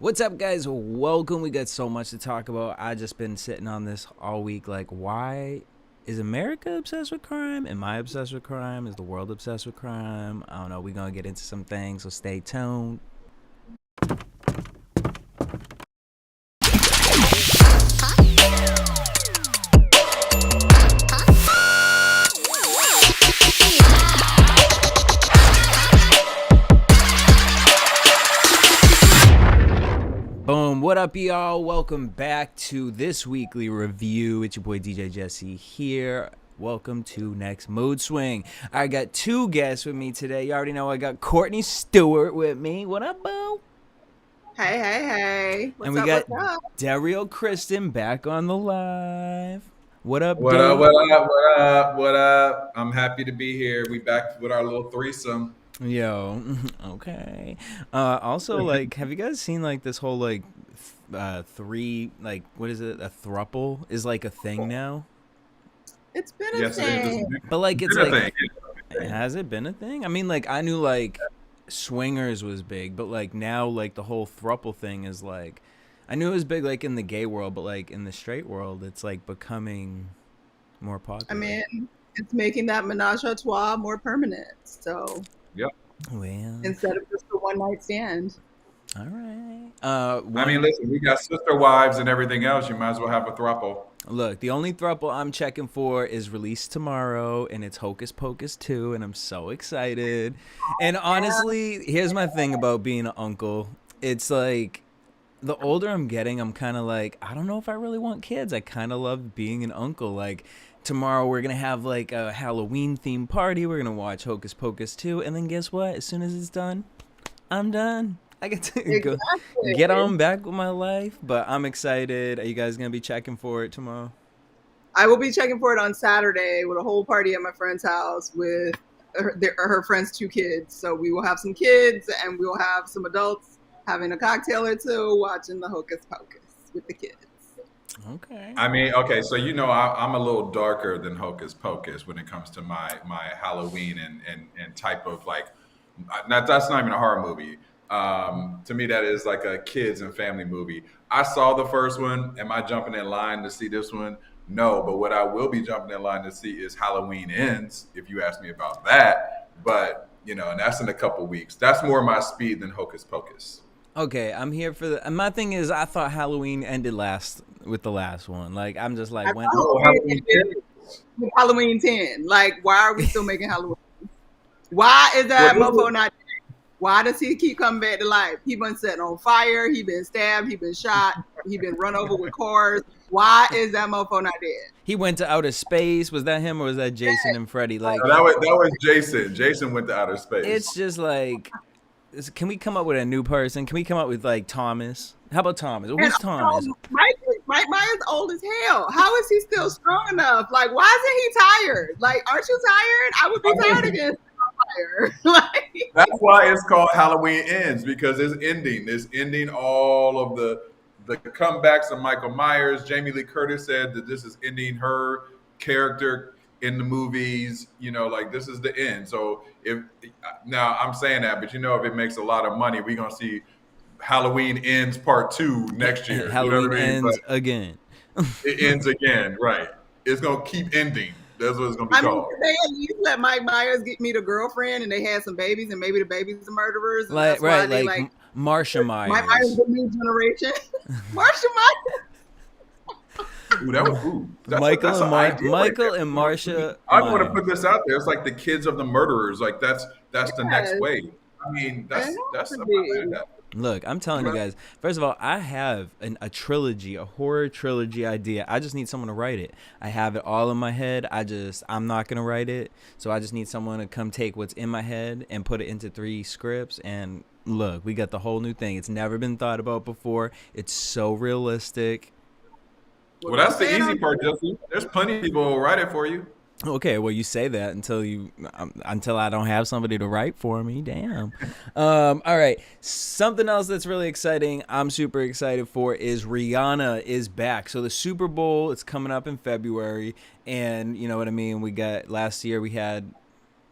What's up, guys? Welcome. We got so much to talk about. I just been sitting on this all week. Like, why is America obsessed with crime? Am I obsessed with crime? Is the world obsessed with crime? I don't know. We're gonna get into some things, so stay tuned. Boom. What up, y'all? Welcome back to this weekly review. It's your boy DJ Jesse here. Welcome to Next Mood Swing. I got two guests with me today. You already know I got Courtney Stewart with me. What up, boo? Hey. And we got Dario Kristen back on the live. What up, What dude? up, what up, what up, what up? I'm happy to be here. We back with our little threesome. Yo, okay. Also, like, have you guys seen like this whole like three, like, what is it? A thruple is like a thing now. It's been a Yes, thing. But like, it's been a like, thing. has it been a thing? I mean, like, I knew like swingers was big, but like now, like the whole thruple thing is like, I knew it was big like in the gay world, but like in the straight world, it's like becoming more popular. I mean, it's making that menage a trois more permanent. So Yep. well, instead of just a one night stand. all right. I mean, listen, we got sister wives and everything else. You might as well have a throuple. Look, the only throuple I'm checking for is released tomorrow, and it's Hocus Pocus 2, and I'm so excited. And honestly, here's my thing about being an uncle. It's like, the older I'm getting, I'm kind of like, I don't know if I really want kids. I kind of love being an uncle. Like, tomorrow we're going to have like a Halloween-themed party. We're going to watch Hocus Pocus 2, and then guess what? As soon as it's done, I'm done. I get to go get on back with my life, but I'm excited. Are you guys going to be checking for it tomorrow? I will be checking for it on Saturday with a whole party at my friend's house with her friend's two kids. So we will have some kids and we will have some adults having a cocktail or two, watching the Hocus Pocus with the kids. Okay. I mean, okay, so I'm a little darker than Hocus Pocus when it comes to my Halloween and type of like, that's not even a horror movie. To me, that is like a kids and family movie. I saw the first one. Am I jumping in line to see this one? No, but what I will be jumping in line to see is Halloween Ends, if you ask me about that. But, and that's in a couple weeks. That's more my speed than Hocus Pocus. Okay, I'm here for the. And my thing is, I thought Halloween ended last with the last one. Like, I'm just like, when? Halloween 10. Like, why are we still making Halloween? Why is that mofo not? Why does he keep coming back to life? He been set on fire. He been stabbed. He been shot. He been run over with cars. Why is that mofo not dead? He went to outer space. Was that him or was that Jason and Freddy? Like, that was Jason. Jason went to outer space. It's just like, can we come up with a new person? Can we come up with like Thomas? How about Thomas? Who's Thomas? Mike Myers old as hell. How is he still strong enough? Like, why isn't he tired? Like, aren't you tired? I would be tired again. Like, that's why it's called Halloween Ends, because it's ending all of the comebacks of Michael Myers. Jamie Lee Curtis said that this is ending her character in the movies. Like, this is the end. So now I'm saying that, but if it makes a lot of money, we're gonna see Halloween Ends Part 2 next year. Halloween ends again. It ends again, right? It's gonna keep ending. That's what it's gonna be called. They at least let Mike Myers meet a girlfriend, and they had some babies, and maybe the babies are murderers. Like, right, like Marsha Myers. Mike Myers, the new generation. Marsha Myers. Ooh, that was Michael and Marsha. I want to put this out there. It's like the kids of the murderers. Like that's the next wave. I mean, that's Look, I'm telling you guys, first of all, I have a trilogy, a horror trilogy idea. I just need someone to write it. I have it all in my head. I'm not going to write it. So I just need someone to come take what's in my head and put it into 3 scripts. And look, we got the whole new thing. It's never been thought about before. It's so realistic. Well, that's the easy part, Jesse. There's plenty of people who will write it for you. Okay, well, you say that until I don't have somebody to write for me. Damn. All right. Something else that's really exciting, I'm super excited for, is Rihanna is back. So the Super Bowl, it's coming up in February, and you know what I mean. We got last year we had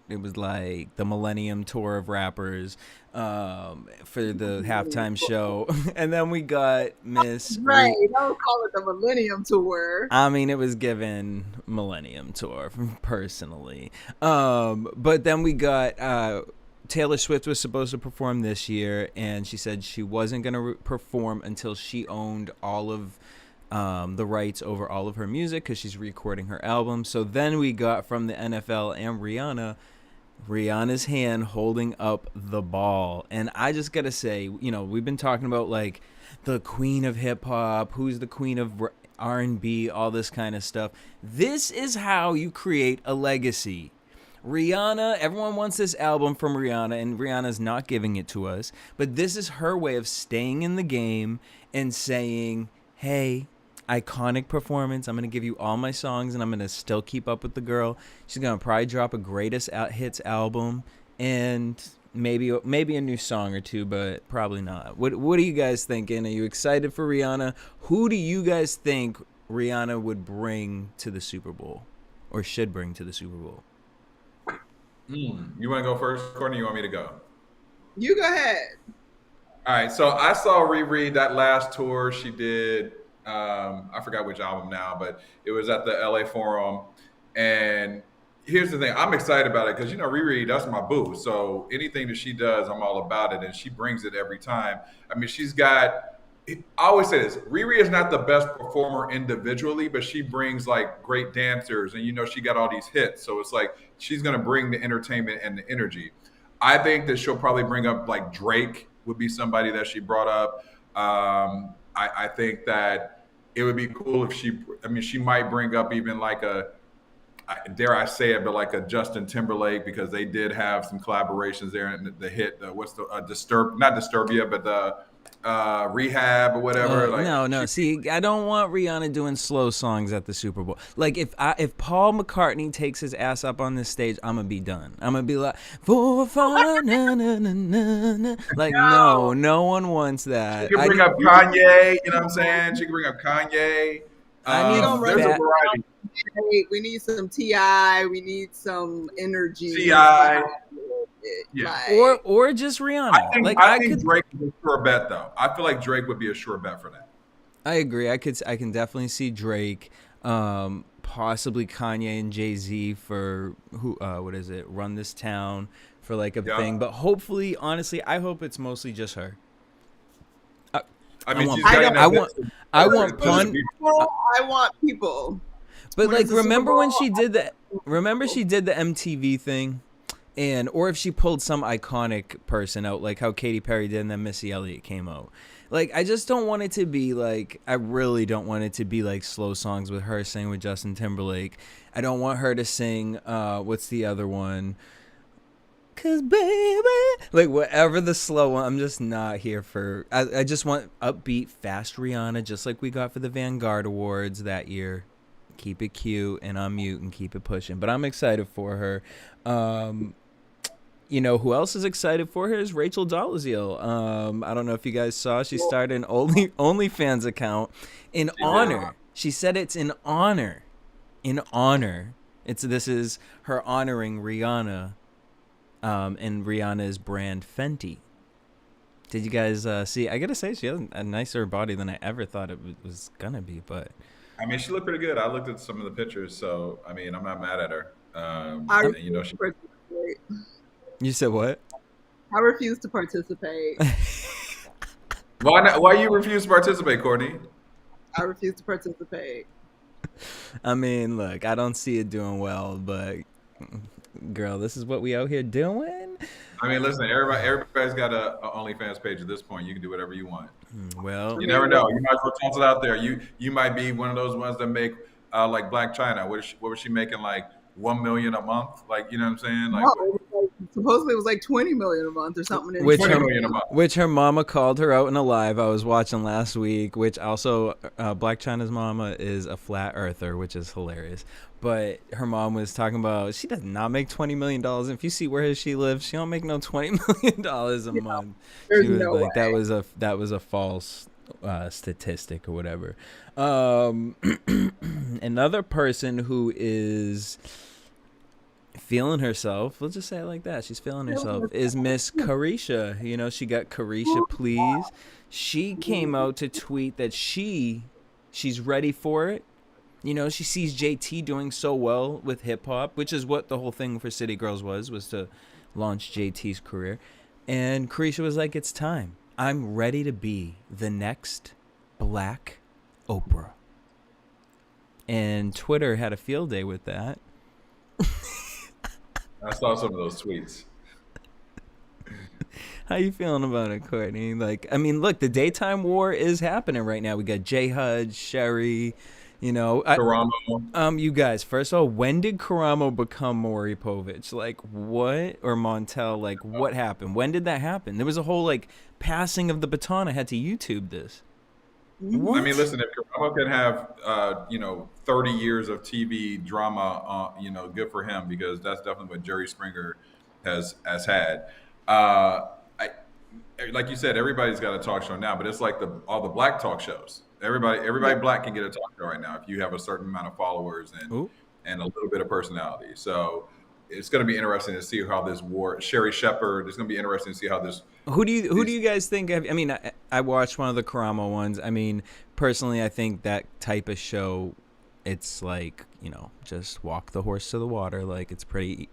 It was like the Millennium Tour of rappers for the halftime show. And then we got Miss Right. Don't call it the Millennium Tour. I mean, it was given Millennium Tour personally. But then we got Taylor Swift was supposed to perform this year, and she said she wasn't going to perform until she owned all of the rights over all of her music because she's recording her album. So then we got from the NFL and Rihanna's hand holding up the ball. And I just got to say, you know, we've been talking about like the queen of hip hop, who's the queen of R&B, all this kind of stuff. This is how you create a legacy. Rihanna, everyone wants this album from Rihanna, and Rihanna's not giving it to us. But this is her way of staying in the game and saying, hey, iconic performance. I'm going to give you all my songs, and I'm going to still keep up with the girl. She's going to probably drop a greatest hits album and maybe a new song or two, but probably not. What are you guys thinking? Are you excited for Rihanna? Who do you guys think Rihanna would bring to the Super Bowl or should bring to the Super Bowl? You want to go first, Courtney? You want me to go? You go ahead. All right. So I saw Riri that last tour she did. I forgot which album now, but it was at the LA Forum. And here's the thing. I'm excited about it because, you know, Riri, that's my boo. So anything that she does, I'm all about it. And she brings it every time. I mean, I always say this, Riri is not the best performer individually, but she brings like great dancers and, you know, she got all these hits. So it's like, she's going to bring the entertainment and the energy. I think that she'll probably bring up like Drake would be somebody that she brought up. I think that it would be cool if she might bring up even like dare I say it, but like a Justin Timberlake, because they did have some collaborations there. And the hit, not Disturbia, but the Rehab or whatever. No. See, I don't want Rihanna doing slow songs at the Super Bowl. Like if Paul McCartney takes his ass up on this stage, I'm gonna be done. I'm gonna be like, na, na, na, na. Like no one wants that. She can bring up Kanye. You know what I'm saying? She can bring up Kanye. There's a variety. We need some T.I. We need some energy. T.I. Yeah. Or just Rihanna. I think Drake is a sure bet, though. I feel like Drake would be a sure bet for that. I agree. I can definitely see Drake, possibly Kanye and Jay-Z for Run This Town for like a thing. But hopefully, honestly, I hope it's mostly just her. I want people. But like, remember she did the MTV thing, or if she pulled some iconic person out, like how Katy Perry did, and then Missy Elliott came out. Like, I just don't want it to be like, I really don't want it to be like slow songs with her singing with Justin Timberlake. I don't want her to sing, what's the other one? 'Cause baby, like whatever the slow one, I'm just not here for. I just want upbeat, fast Rihanna, just like we got for the Vanguard Awards that year. Keep it cute and on mute and keep it pushing. But I'm excited for her. You know who else is excited for her is Rachel Dolezal. I don't know if you guys saw, she started an OnlyFans account in honor. She said it's in honor. In honor. This is her honoring Rihanna. And Rihanna's brand Fenty. Did you guys see? I gotta say, she has a nicer body than I ever thought it was gonna be. But I mean, she looked pretty good. I looked at some of the pictures, so I mean, I'm not mad at her. You said what? I refuse to participate. Why not? Why you refuse to participate, Courtney? I refuse to participate. I mean, look, I don't see it doing well, but. Girl, this is what we out here doing. I mean, listen, everybody's got a OnlyFans page at this point. You can do whatever you want. Well, you never know. You might as well toss it out there. You might be one of those ones that make like Black China. What was she making, like $1 million a month? Like, you know what I'm saying? Like, supposedly it was like $20 million a month or something. Which her mama called her out in a live I was watching last week. Which also, Black China's mama is a flat earther, which is hilarious. But her mom was talking about she does not make $20 million. And if you see where she lives, she don't make no $20 million a month. She was like, that was a false statistic or whatever. Another person who is feeling herself. Let's just say it like that. She's feeling herself. Is Miss Carisha. You know, she got Carisha Please. She came out to tweet that she's ready for it. You know, she sees JT doing so well with hip hop, which is what the whole thing for City Girls was to launch JT's career. And Carisha was like, it's time. I'm ready to be the next Black Oprah. And Twitter had a field day with that. I saw some of those tweets. How you feeling about it, Courtney? Like, I mean, look, the daytime war is happening right now. We got J Hud, Sherry, you know. Karamo. You guys, first of all, when did Karamo become Maury Povich? Like, what? Or Montel, like, what happened? When did that happen? There was a whole, like, passing of the baton. I had to YouTube this. What? I mean, listen, if Karamo can have, 30 years of TV drama, good for him, because that's definitely what Jerry Springer has had. Like you said, everybody's got a talk show now, but it's like all the Black talk shows. Everybody Black can get a talk show right now if you have a certain amount of followers and a little bit of personality. So it's going to be interesting to see how this war. Sherry Shepherd. It's going to be interesting to see how this. Who do you guys think? I mean, I watched one of the Karamo ones. I mean, personally, I think that type of show, it's like, just walk the horse to the water. Like, it's pretty.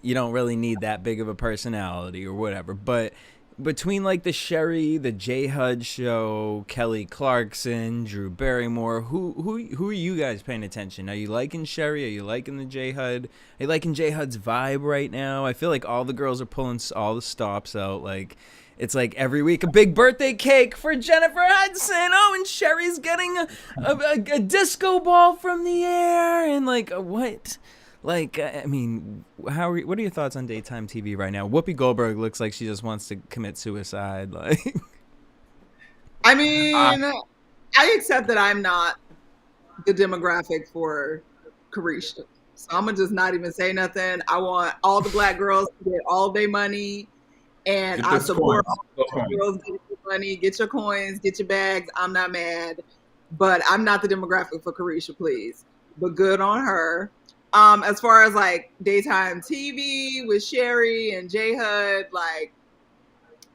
You don't really need that big of a personality or whatever. But between like the Sherry, the J Hud show, Kelly Clarkson, Drew Barrymore, who are you guys paying attention? Are you liking Sherry? Are you liking the J Hud? Are you liking J Hud's vibe right now? I feel like all the girls are pulling all the stops out. Like, it's like every week a big birthday cake for Jennifer Hudson. Oh, and Sherry's getting a disco ball from the air. And like, what? Like, I mean, what are your thoughts on daytime TV right now? Whoopi Goldberg looks like she just wants to commit suicide. Like, I mean, I accept that I'm not the demographic for Carisha, so I'm gonna just not even say nothing. I want all the Black girls to get all their money, and I support all the Black girls. Get your money, get your coins, get your bags. I'm not mad, but I'm not the demographic for Carisha, please. But good on her. As far as like daytime TV with Sherry and J Hud, like,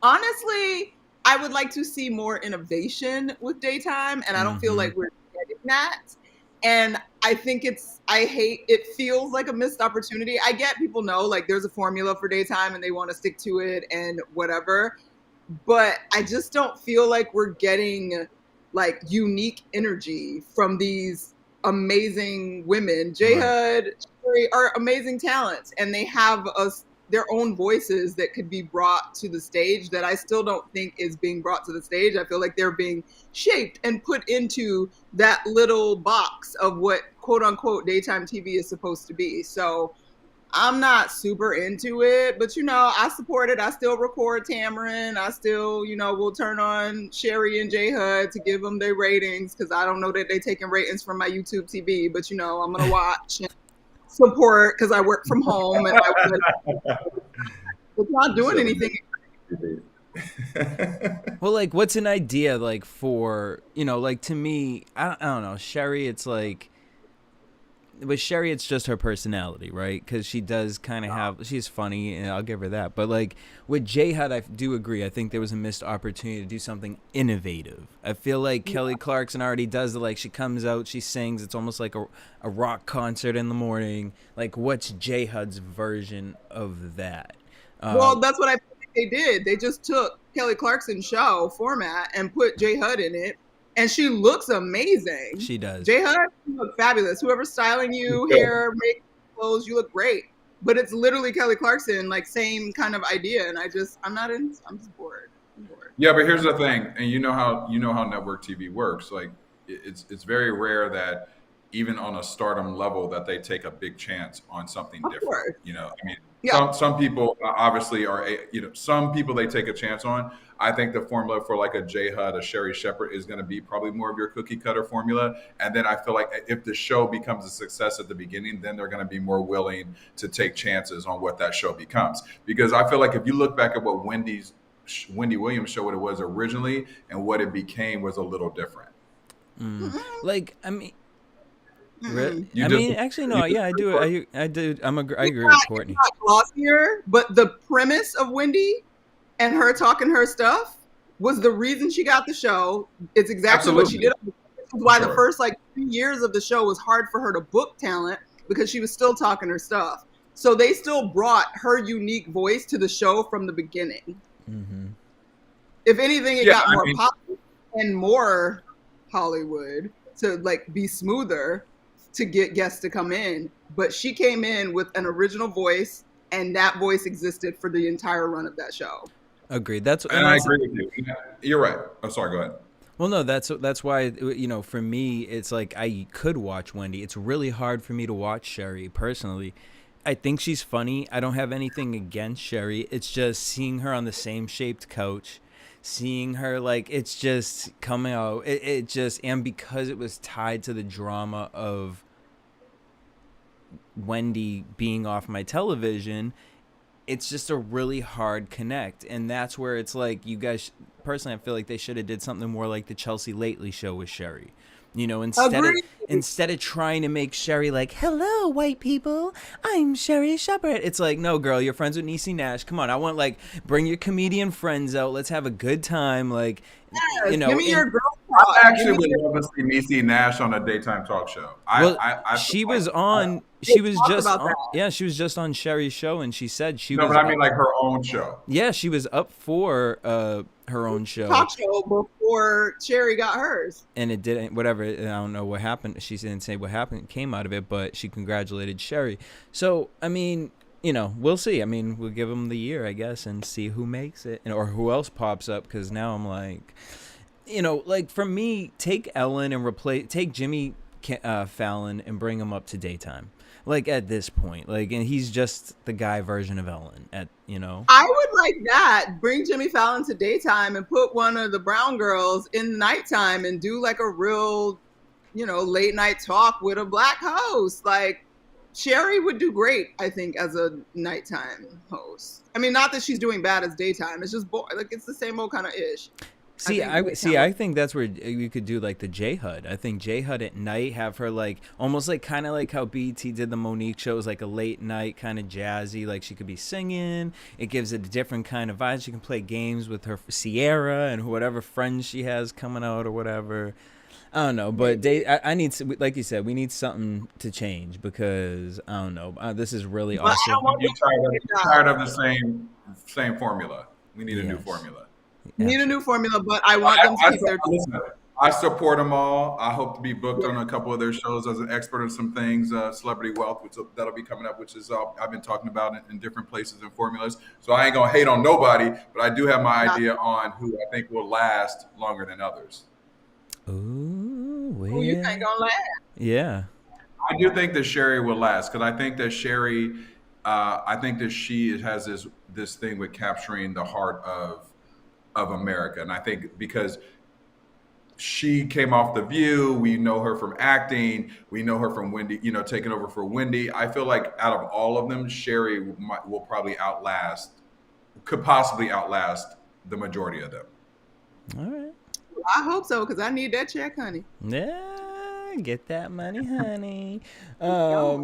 honestly, I would like to see more innovation with daytime, and I don't feel like we're getting that. And I think it feels like a missed opportunity. I get people know like there's a formula for daytime and they want to stick to it and whatever, but I just don't feel like we're getting like unique energy from these amazing women. J Hud, Sherry are amazing talents, and they have their own voices that could be brought to the stage that I still don't think is being brought to the stage. I feel like they're being shaped and put into that little box of what quote unquote daytime TV is supposed to be. So I'm not super into it, but I support it. I still record Tamarin. I still, will turn on Sherry and J Hud to give them their ratings, because I don't know that they're taking ratings from my YouTube TV, but I'm gonna watch and support because I work from home and it's not doing anything. Well, like, what's an idea like for like, to me, I don't know, Sherry, it's like. With Sherry, it's just her personality, right? Because she does kind of she's funny, and I'll give her that. But like with J Hud, I do agree. I think there was a missed opportunity to do something innovative. I feel like Kelly Clarkson already does it. Like, she comes out, she sings. It's almost like a rock concert in the morning. Like, what's J Hud's version of that? Well, that's what I think they did. They just took Kelly Clarkson's show format and put J Hud in it. And she looks amazing. She does. J Hud, you look fabulous. Whoever's styling you, hair, makeup, clothes, you look great. But it's literally Kelly Clarkson, like, same kind of idea. And I'm just bored. Yeah, but here's the thing, and you know how network TV works. Like, it's very rare that even on a stardom level that they take a big chance on something different. Course. I mean, some people obviously are, some people they take a chance on. I think the formula for like a J Hud, a Sherry Shepherd is going to be probably more of your cookie cutter formula. And then I feel like if the show becomes a success at the beginning, then they're going to be more willing to take chances on what that show becomes. Because I feel like if you look back at what Wendy Williams show, what it was originally and what it became was a little different. Like, I mean, You I just mean, actually, no. you Yeah, I just do. I do. I agree with Courtney. It's not glossier, but the premise of Wendy and her talking her stuff was the reason she got the show. It's exactly what she absolutely. did. This is why the Sure. first like 3 years of the show was hard for her to book talent because she was still talking her stuff. So they still brought her unique voice to the show from the beginning. Mm-hmm. If anything, it Yeah, got I more mean, pop and more Hollywood to like be smoother to get guests to come in. But she came in with an original voice, and that voice existed for the entire run of that show. Agreed. and I agree with you. Yeah, you're right. Oh, sorry. Go ahead. Well, no, that's why, for me, it's like I could watch Wendy. It's really hard for me to watch Sherry personally. I think she's funny. I don't have anything against Sherry. It's just seeing her on the same shaped couch, seeing her like it's just coming out. It just, and because it was tied to the drama of Wendy being off my television, it's just a really hard connect. And that's where it's like, you guys, personally, I feel like they should have did something more like the Chelsea Lately show with Sherry. Agreed. Instead of trying to make Sherry like, hello, white people, I'm Sherry Shepherd. It's like, no, girl, you're friends with Niecy Nash. Come on, I want like, bring your comedian friends out. Let's have a good time. Like, Yes, give me your girl I talk. actually would love to see Niecy Nash on a daytime talk show. well, I she feel was like, on. They She was talked just about on, that. yeah, she was just on Sherry's show, and she said she no, was. but I mean like her own show. Yeah, she was up for her own show. Talk show before Cherry got hers. And it didn't, whatever, I don't know what happened. She didn't say what happened, came out of it, but she congratulated Sherry. So, I mean, we'll see. I mean, we'll give them the year, I guess, and see who makes it or who else pops up. Because now I'm like, like for me, take Ellen and take Jimmy Fallon and bring him up to daytime. Like at this point, like, and he's just the guy version of Ellen I would like that. Bring Jimmy Fallon to daytime and put one of the brown girls in nighttime and do like a real, late night talk with a black host. Like Sherry would do great, I think, as a nighttime host. I mean, not that she's doing bad as daytime. It's just like it's the same old kind of ish. I think that's where you could do like the J HUD. I think J HUD at night, have her like almost like kind of like how BT did the Monique show, was like a late night kind of jazzy, like she could be singing. It gives it a different kind of vibe. She can play games with her Sierra and whatever friends she has coming out or whatever. I don't know, but I need to, like you said, we need something to change because I don't know. This is really But I awesome. don't want You're tired of the same formula. We need a new Yes. formula. need a new formula, but I want them to keep their. Listen, I support them all. I hope to be booked on a couple of their shows as an expert on some things, Celebrity Wealth, which that'll be coming up, which is I've been talking about in different places and formulas. So I ain't gonna hate on nobody, but I do have my idea on who I think will last longer than others. Ooh, Oh, you ain't gonna laugh. yeah. I do think that Sherry will last because I think that Sherry, I think that she has this thing with capturing the heart of America, and I think because she came off The View, we know her from acting, we know her from Wendy, taking over for Wendy. I feel like out of all of them, Sherry will probably could possibly outlast the majority of them. All right. I hope so because I need that check, honey. Yeah, get that money, honey.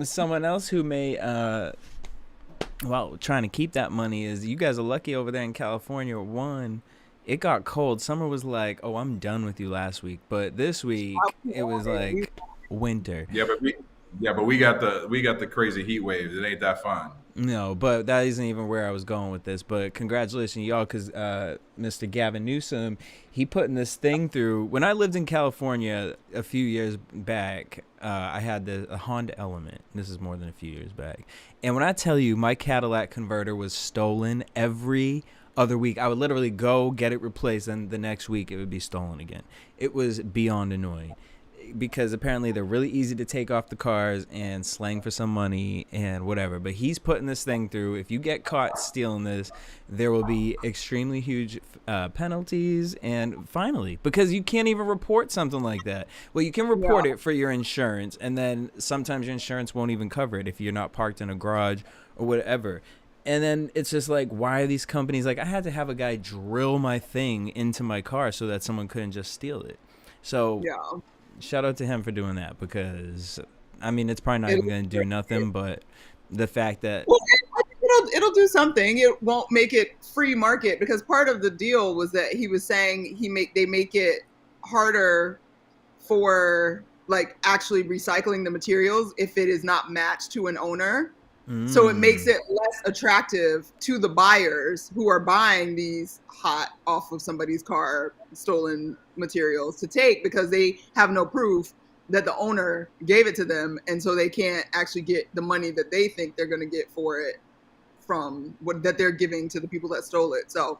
Someone else who may, trying to keep that money is, you guys are lucky over there in California. One, it got cold. Summer was like, oh, I'm done with you last week. But this week, it was like winter. Yeah, but we got the crazy heat waves. It ain't that fun. No, but that isn't even where I was going with this. But congratulations, y'all, because Mr. Gavin Newsom, he putting this thing through. When I lived in California a few years back, I had a Honda Element. This is more than a few years back. And when I tell you my Cadillac converter was stolen every other week, I would literally go get it replaced, and the next week it would be stolen again. It was beyond annoying. Because apparently they're really easy to take off the cars and slang for some money and whatever. But he's putting this thing through. If you get caught stealing this, there will be extremely huge penalties. And finally, because you can't even report something like that. Well, you can report it for your insurance, and then sometimes your insurance won't even cover it if you're not parked in a garage or whatever. And then it's just like, why are these companies like, I had to have a guy drill my thing into my car so that someone couldn't just steal it. So shout out to him for doing that, because I mean, it's probably not even going to do nothing, but the fact that Well, I think it'll do something. It won't make it free market, because part of the deal was that he was saying they make it harder for like actually recycling the materials if it is not matched to an owner. So it makes it less attractive to the buyers who are buying these hot off of somebody's car stolen materials to take, because they have no proof that the owner gave it to them, and so they can't actually get the money that they think they're going to get for it from what that they're giving to the people that stole it. So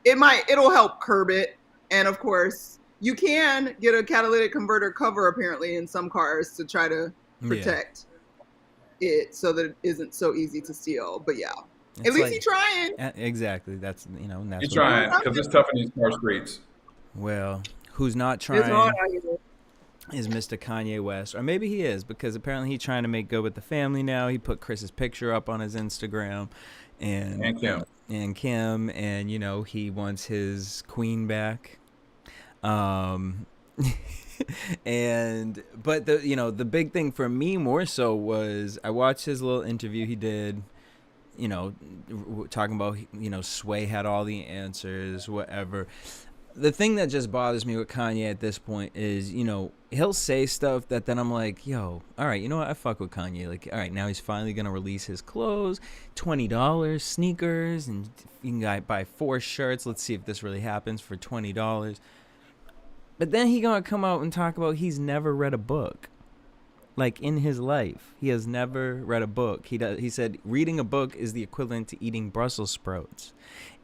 it'll help curb it. And of course, you can get a catalytic converter cover apparently in some cars to try to protect it so that it isn't so easy to steal. But yeah, it's at least like, he's trying. Exactly. That's, you know, that's He's trying, because it's tough in these car streets. Well, who's not It's hard trying out here. is Mr. Kanye West, or maybe he is, because apparently he's trying to make good with the family now. He put Chris's picture up on his Instagram, and Kim, and you know, he wants his queen back. And but the, you know, the big thing for me more so was I watched his little interview he did, you know, talking about, you know, Sway had all the answers, whatever. The thing that just bothers me with Kanye at this point is, you know, he'll say stuff that then I'm like, yo, all right, you know what? I fuck with Kanye. Like, all right, now he's finally going to release his clothes, $20 sneakers, and you can buy 4 shirts. Let's see if this really happens for $20. But then he going to come out and talk about he's never read a book. Like, in his life, he has never read a book. He said reading a book is the equivalent to eating Brussels sprouts.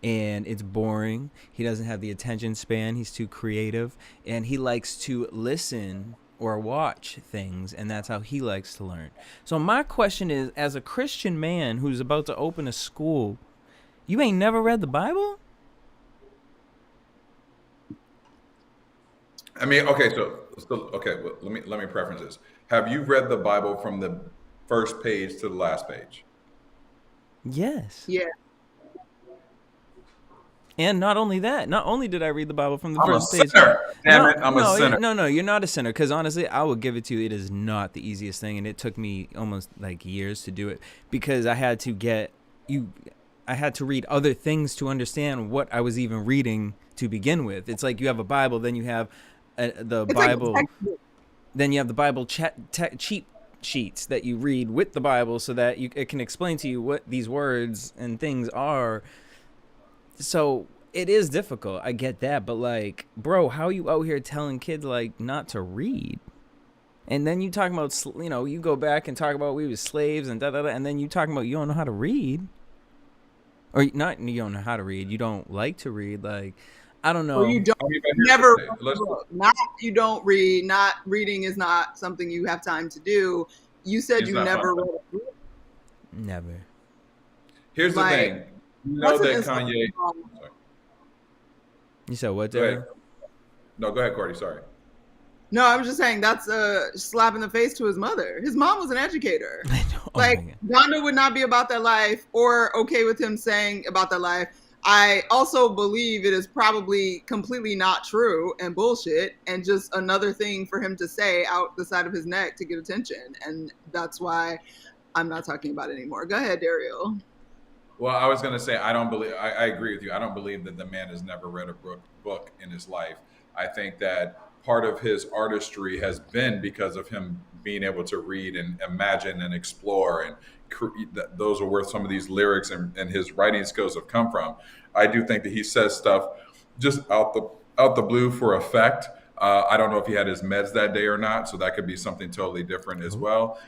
And it's boring. He doesn't have the attention span. He's too creative. And he likes to listen or watch things. And that's how he likes to learn. So my question is, as a Christian man who's about to open a school, you ain't never read the Bible? I mean, okay, so okay, well, let me preference this. Have you read the Bible from the first page to the last page? Yes. Yeah. And not only that, not only did I read the Bible from the I'm first a page. sinner. Damn it, I'm a sinner. No, you're not a sinner. Because honestly, I will give it to you. It is not the easiest thing, and it took me almost like years to do it, because I had to read other things to understand what I was even reading to begin with. It's like you have a Bible, then you have the Bible, then you have the Bible cheat sheets that you read with the Bible, so that it can explain to you what these words and things are. So it is difficult. I get that. But like, bro, how are you out here telling kids like not to read? And then you talking about, you know, you go back and talk about we were slaves and da da da, and then you talking about you don't know how to read, or not, you don't know how to read, you don't like to read. Like, I don't know. Or you don't never read a book. Not you don't read. Not reading is not something you have time to do. You said you never read a book. Never. Here's the thing. You know that Kanye. Sorry. You said what, Derek? No, go ahead, Cordy. Sorry. No, I was just saying that's a slap in the face to his mother. His mom was an educator. I know. Like, Donda would not be about that life, or okay with him saying about that life. I also believe it is probably completely not true and bullshit, and just another thing for him to say out the side of his neck to get attention. And that's why I'm not talking about it anymore. Go ahead, Dario. Well, I was going to say, I agree with you. I don't believe that the man has never read a book in his life. I think that part of his artistry has been because of him being able to read and imagine and explore, and those are where some of these lyrics and his writing skills have come from. I do think that he says stuff just out the blue for effect. I don't know if he had his meds that day or not, so that could be something totally different as well.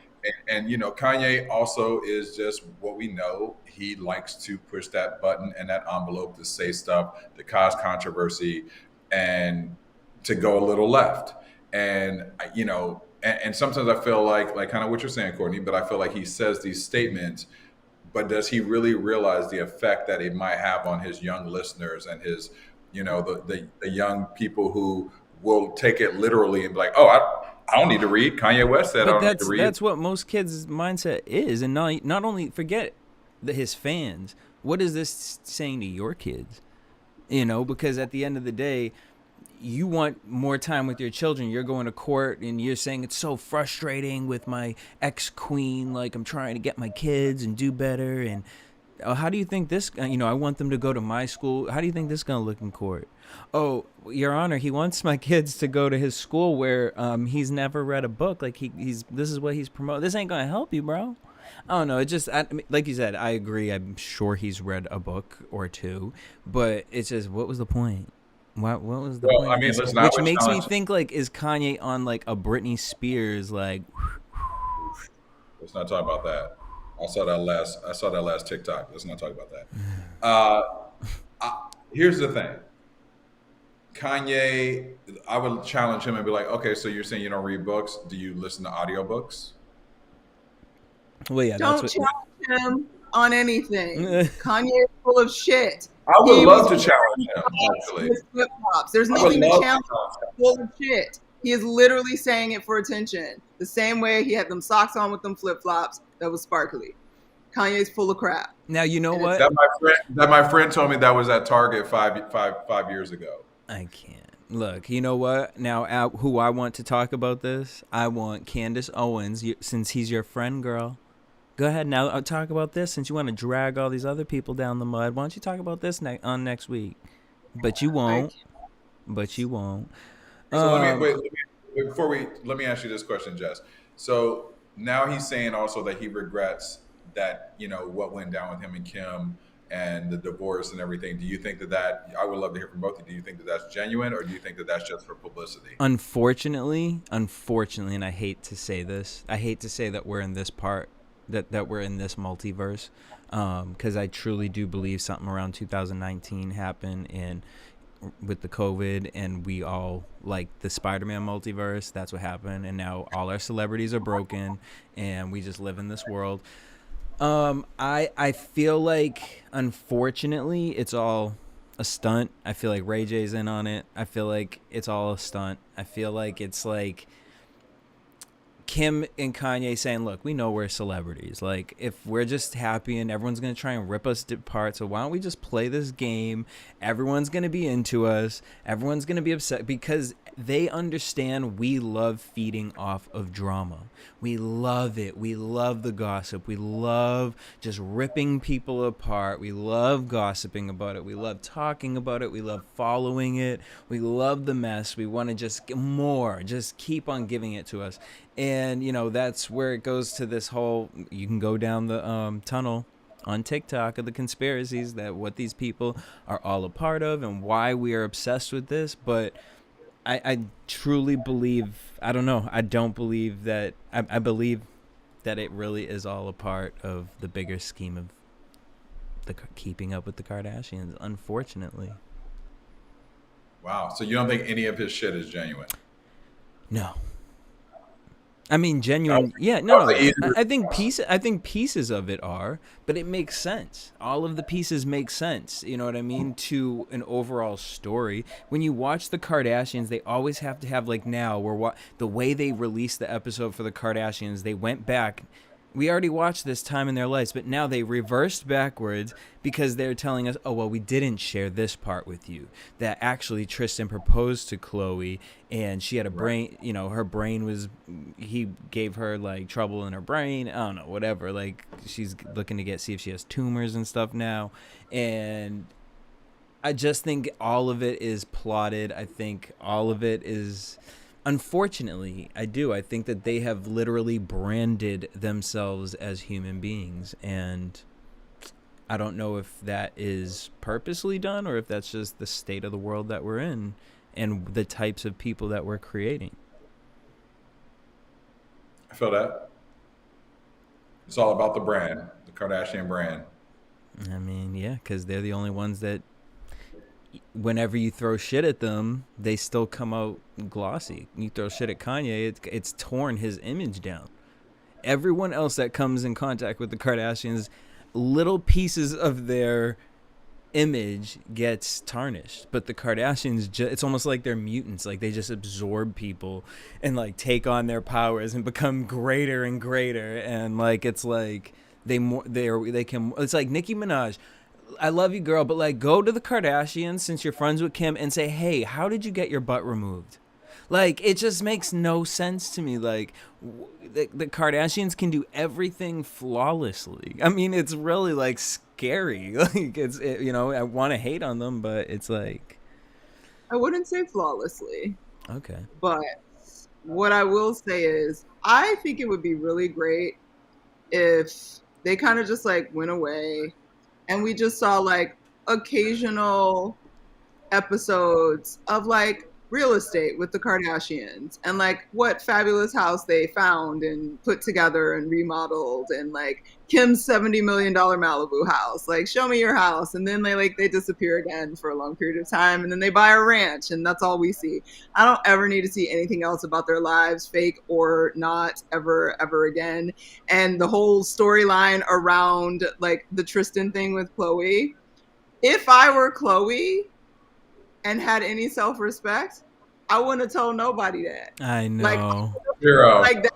And you know, Kanye also is just what we know. He likes to push that button and that envelope to say stuff to cause controversy and to go a little left. And you know, and sometimes I feel like kind of what you're saying, Courtney, but I feel like he says these statements, but does he really realize the effect that it might have on his young listeners and his, you know, the young people who will take it literally and be like, oh, I don't need to read. Kanye West said I don't need to read. That's what most kids' mindset is. And not only forget his fans, what is this saying to your kids? You know, because at the end of the day, you want more time with your children. You're going to court and you're saying it's so frustrating with my ex-queen. Like, I'm trying to get my kids and do better. And how do you think this, I want them to go to my school. How do you think this is going to look in court? Oh, Your Honor, he wants my kids to go to his school where he's never read a book. Like, this is what he's promoting. This ain't going to help you, bro. I don't know. It just, like you said, I agree. I'm sure he's read a book or two. But it's just, what was the point? What was the point? I mean, listen, Which makes me think, like, is Kanye on like a Britney Spears, like? Let's not talk about that. I saw that last TikTok. Let's not talk about that. Here's the thing. Kanye, I would challenge him and be like, okay, so you're saying you don't read books? Do you listen to audiobooks? Well, yeah. Don't challenge him on anything. Kanye is full of shit. I would love to challenge him, actually. There's nothing to challenge him. Full of shit. He is literally saying it for attention. The same way he had them socks on with them flip-flops that was sparkly. Kanye's full of crap. Now, you know what? That my friend told me that was at Target five years ago. I can't. Look, you know what? Now, who I want to talk about this, I want Candace Owens, since he's your friend, girl. Go ahead now. I'll talk about this since you want to drag all these other people down the mud. Why don't you talk about this on next week? But you won't. So let me ask you this question, Jess. So now he's saying also that he regrets that, what went down with him and Kim and the divorce and everything. Do you think that I would love to hear from both of you. Do you think that that's genuine, or do you think that that's just for publicity? Unfortunately, and I hate to say this, that we're in this part, that we're in this multiverse, because I truly do believe something around 2019 happened and with the COVID, and we all, like the Spider-Man multiverse, that's what happened, and now all our celebrities are broken and we just live in this world. I feel like, unfortunately, it's all a stunt. I feel like Ray J's in on it. I feel like it's all a stunt. I feel like it's like Kim and Kanye saying, look, we know we're celebrities. Like, if we're just happy and everyone's going to try and rip us apart, so why don't we just play this game? Everyone's going to be into us. Everyone's going to be upset because they understand we love feeding off of drama. We love it. We love the gossip. We love just ripping people apart. We love gossiping about it. We love talking about it. We love following it. We love the mess. We want to just get more, just keep on giving it to us. And, that's where it goes to this whole, you can go down the tunnel on TikTok of the conspiracies that what these people are all a part of and why we are obsessed with this. But I truly believe, I don't know, I don't believe that, I believe that it really is all a part of the bigger scheme of the keeping up with the Kardashians, unfortunately. Wow. So you don't think any of his shit is genuine? No. I mean, genuine. Yeah, no. I think pieces of it are, but it makes sense. All of the pieces make sense. You know what I mean? To an overall story. When you watch the Kardashians, they always have to have, like, now the way they released the episode for the Kardashians, they went back. We already watched this time in their lives, but now they reversed backwards because they're telling us, oh, well, we didn't share this part with you. That actually Tristan proposed to Khloe and she had a brain, her brain was, he gave her like trouble in her brain. I don't know, whatever. Like she's looking to see if she has tumors and stuff now. And I just think all of it is plotted. I think all of it is... Unfortunately, I do. I think that they have literally branded themselves as human beings. And I don't know if that is purposely done or if that's just the state of the world that we're in and the types of people that we're creating. I feel that. It's all about the brand, the Kardashian brand. I mean, yeah, because they're the only ones that whenever you throw shit at them, they still come out glossy. You throw shit at Kanye, it's torn his image down. Everyone else that comes in contact with the Kardashians, little pieces of their image gets tarnished. But the Kardashians, it's almost like they're mutants. Like they just absorb people and like take on their powers and become greater and greater. And like it's like they can. It's like Nicki Minaj. I love you, girl, but like, go to the Kardashians since you're friends with Kim and say, hey, how did you get your butt removed? Like, it just makes no sense to me. Like, the Kardashians can do everything flawlessly. I mean, it's really like scary. Like, I want to hate on them, but it's like, I wouldn't say flawlessly, okay. but what I will say is I think it would be really great if they kind of just like went away and we just saw like occasional episodes of like real estate with the Kardashians and like what fabulous house they found and put together and remodeled, and like Kim's $70 million Malibu house. Like, show me your house. And then they disappear again for a long period of time, and then they buy a ranch, and that's all we see. I don't ever need to see anything else about their lives, fake or not, ever again. And the whole storyline around like the Tristan thing with Khloe. If I were Khloe and had any self-respect, I wouldn't have told nobody that. I know. Like, zero. Like that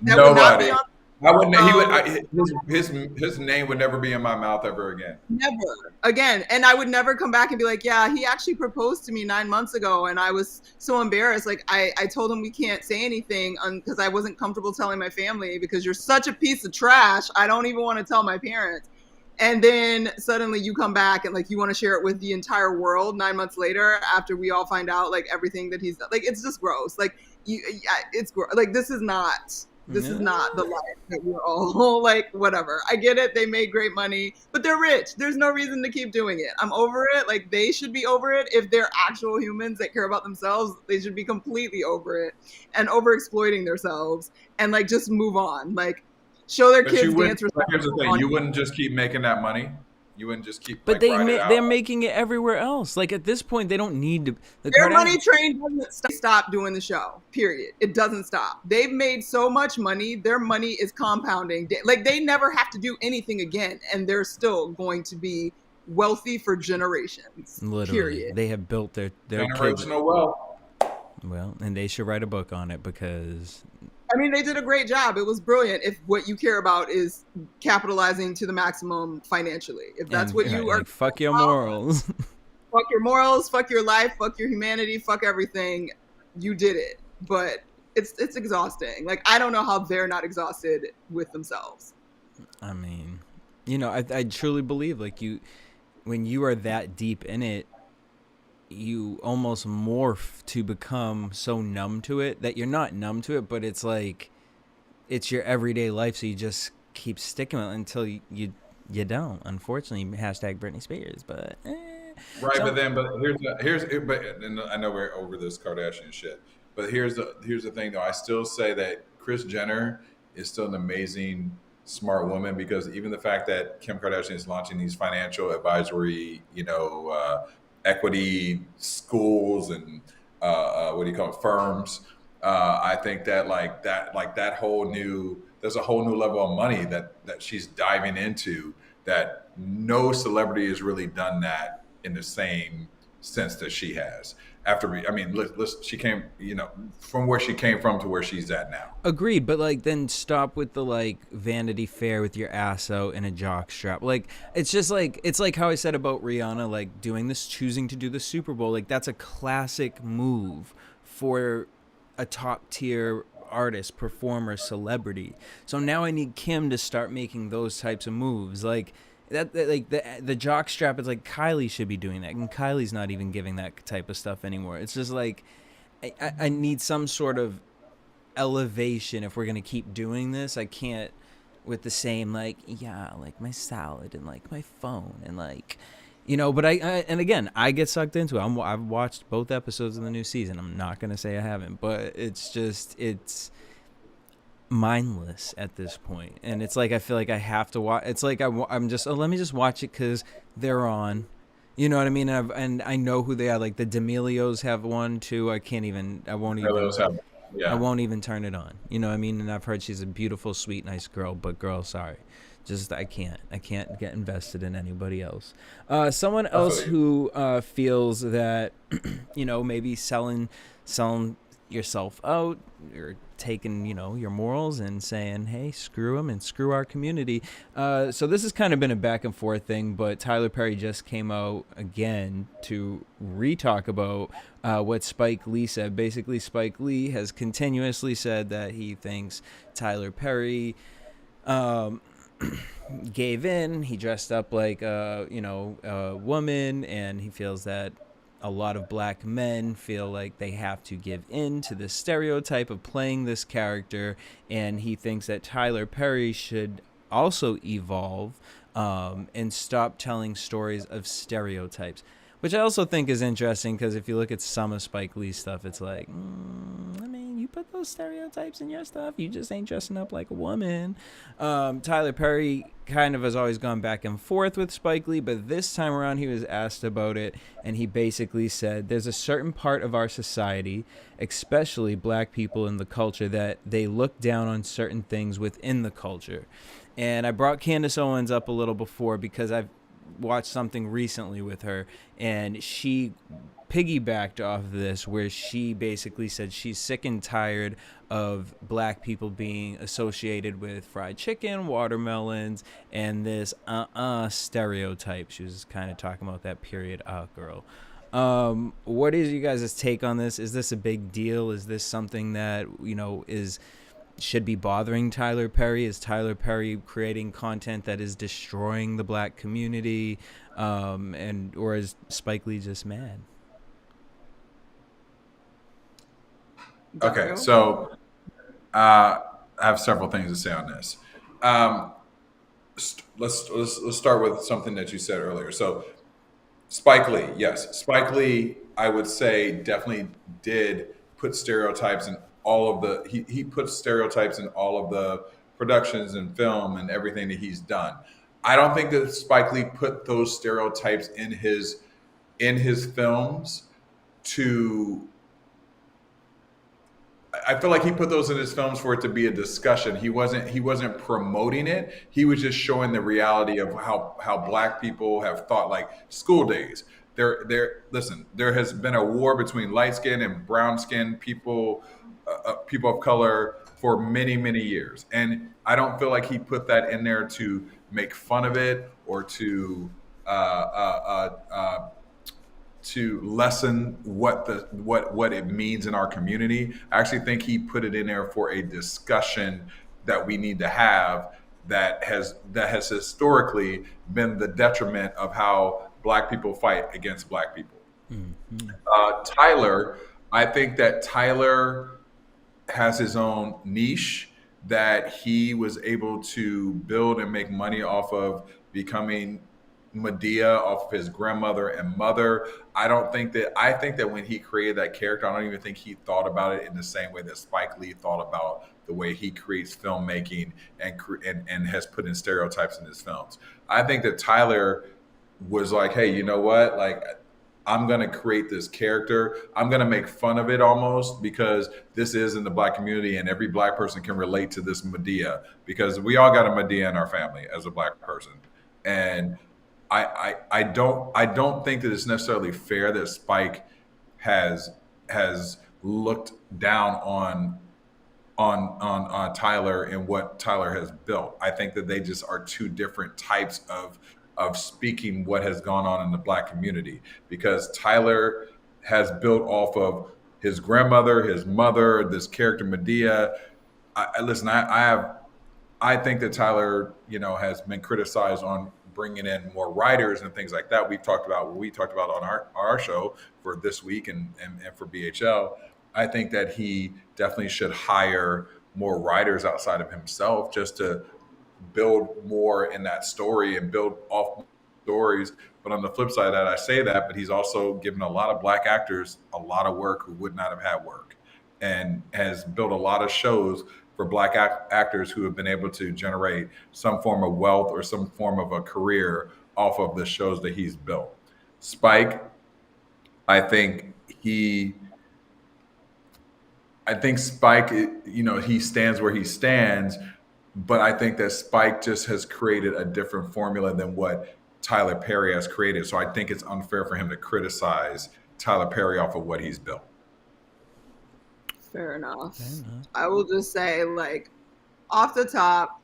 nobody. Would not be on. I wouldn't. His name would never be in my mouth ever again. Never again. And I would never come back and be like, yeah, he actually proposed to me 9 months ago, and I was so embarrassed. Like I told him we can't say anything because I wasn't comfortable telling my family because you're such a piece of trash. I don't even want to tell my parents. And then suddenly you come back and like you want to share it with the entire world 9 months later after we all find out like everything that he's done. Like, it's just gross. Like it's gross. Like this is not the life that we're all like, whatever. I get it. They made great money, but they're rich. There's no reason to keep doing it. I'm over it. Like, they should be over it. If they're actual humans that care about themselves, they should be completely over it and over exploiting themselves and like just move on. Like, show their kids dance. Here's the thing: you wouldn't just keep making that money. You wouldn't just keep. But they're making it everywhere else. Like, at this point, they don't need to. Their money train doesn't stop doing the show. Period. It doesn't stop. They've made so much money. Their money is compounding. Like, they never have to do anything again, and they're still going to be wealthy for generations. Literally, period. They have built their generational wealth. Well, and they should write a book on it because. I mean, they did a great job. It was brilliant. If what you care about is capitalizing to the maximum financially, if that's what you are, like, fuck your morals. Fuck your morals, fuck your life, fuck your humanity, fuck everything. You did it, but it's exhausting. Like, I don't know how they're not exhausted with themselves. I mean, I truly believe like when you are that deep in it, you almost morph to become so numb to it that you're not numb to it, but it's like it's your everyday life, so you just keep sticking with it until you don't. Unfortunately, hashtag Britney Spears, but right. So, but and I know we're over this Kardashian shit, but here's the thing though. I still say that Kris Jenner is still an amazing, smart woman, because even the fact that Kim Kardashian is launching these financial advisory, equity schools and what do you call it, firms. I think that there's a whole new level of money that she's diving into that no celebrity has really done that in the same sense that she has. She came, from where she came from to where she's at now. Agreed, but like, then stop with the like Vanity Fair with your ass out in a jock strap. Like, it's just like, it's like how I said about Rihanna, like choosing to do the Super Bowl. Like, that's a classic move for a top tier artist, performer, celebrity. So now I need Kim to start making those types of moves. Like, the jock strap is like Kylie should be doing that, and Kylie's not even giving that type of stuff anymore. It's just like I need some sort of elevation if we're gonna keep doing this. I can't with the same like my salad and like my phone and like but and again I get sucked into it. I've watched both episodes of the new season. I'm not gonna say I haven't, but it's mindless at this point, and it's like I feel like I have to watch. It's like I'm just let me just watch it because they're on, you know what I mean. And I know who they are. Like the D'Amelios have one too. I won't even turn it on. You know what I mean. And I've heard she's a beautiful, sweet, nice girl. But girl, sorry, just I can't get invested in anybody else. Someone else who feels that maybe selling yourself out. You're taking, your morals and saying, hey, screw them and screw our community. So this has kind of been a back and forth thing, but Tyler Perry just came out again to re-talk about what Spike Lee said. Basically, Spike Lee has continuously said that he thinks Tyler Perry gave in. He dressed up like a woman, and he feels that a lot of black men feel like they have to give in to the stereotype of playing this character, and he thinks that Tyler Perry should also evolve and stop telling stories of stereotypes, which I also think is interesting because if you look at some of Spike Lee's stuff, it's like, I mean, you put those stereotypes in your stuff. You just ain't dressing up like a woman. Tyler Perry kind of has always gone back and forth with Spike Lee, but this time around he was asked about it, and he basically said there's a certain part of our society, especially black people in the culture, that they look down on certain things within the culture. And I brought Candace Owens up a little before because I've watched something recently with her, and she piggybacked off of this where she basically said she's sick and tired of black people being associated with fried chicken, watermelons, and this stereotype. She was kind of talking about that period girl. What is you guys' take on this? Is this a big deal? Is this something that should be bothering Tyler Perry? Is Tyler Perry creating content that is destroying the black community? Or is Spike Lee just mad? Okay, so I have several things to say on this. Let's start with something that you said earlier. So Spike Lee, yes, Spike Lee, I would say definitely did put stereotypes in all of the. He put stereotypes in all of the productions and film and everything that he's done. I don't think that Spike Lee put those stereotypes in his films to. I feel like he put those in his films for it to be a discussion. He wasn't promoting it. He was just showing the reality of how black people have thought, like School Days. Listen, there has been a war between light skinned and brown skinned people, people of color for many, many years. And I don't feel like he put that in there to make fun of it or to lessen what it means in our community. I actually think he put it in there for a discussion that we need to have that has historically been the detriment of how black people fight against black people. Mm-hmm. Tyler, I think that Tyler has his own niche that he was able to build and make money off of, becoming Medea off of his grandmother and mother. I think that when he created that character, I don't even think he thought about it in the same way that Spike Lee thought about the way he creates filmmaking and has put in stereotypes in his films. I think that Tyler was like, hey, you know what? Like, I'm going to create this character. I'm going to make fun of it almost because this is in the black community and every black person can relate to this Medea because we all got a Medea in our family as a black person. And I don't think that it's necessarily fair that Spike has looked down on Tyler and what Tyler has built. I think that they just are two different types of speaking what has gone on in the black community, because Tyler has built off of his grandmother, his mother, this character Medea. I think that Tyler, has been criticized on bringing in more writers and things like that. We talked about on our show for this week and for BHL. I think that he definitely should hire more writers outside of himself just to build more in that story and build off stories. But on the flip side of that, I say that, but he's also given a lot of black actors a lot of work who would not have had work, and has built a lot of shows for black actors who have been able to generate some form of wealth or some form of a career off of the shows that he's built. Spike, I think Spike, he stands where he stands, but I think that Spike just has created a different formula than what Tyler Perry has created. So I think it's unfair for him to criticize Tyler Perry off of what he's built. Fair enough. Fair enough. I will just say, like, off the top,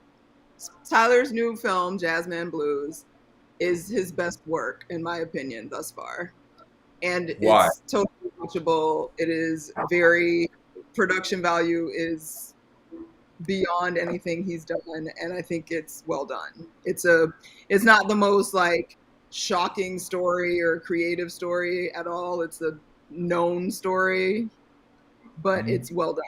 Tyler's new film, Jasmine Blues, is his best work, in my opinion, thus far. And Why? it's totally watchable. It is very, production value is beyond anything he's done, and I think it's well done. It's not the most like shocking story or creative story at all. It's a known story, but Mhm. it's well done.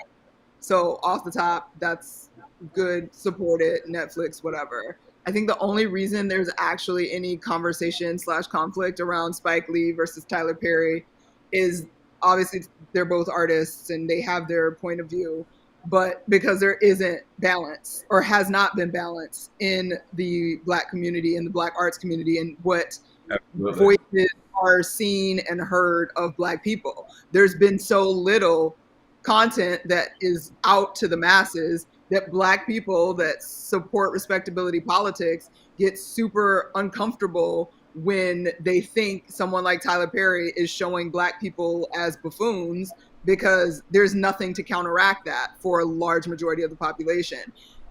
So off the top, that's good. Support it, Netflix, whatever. I think the only reason there's actually any conversation slash conflict around Spike Lee versus Tyler Perry is obviously they're both artists and they have their point of view, but because there isn't balance or has not been balance in the Black community, in the Black arts community, and what Absolutely. voices are seen and heard of Black people. There's been so little content that is out to the masses that Black people that support respectability politics get super uncomfortable when they think someone like Tyler Perry is showing Black people as buffoons, because there's nothing to counteract that for a large majority of the population.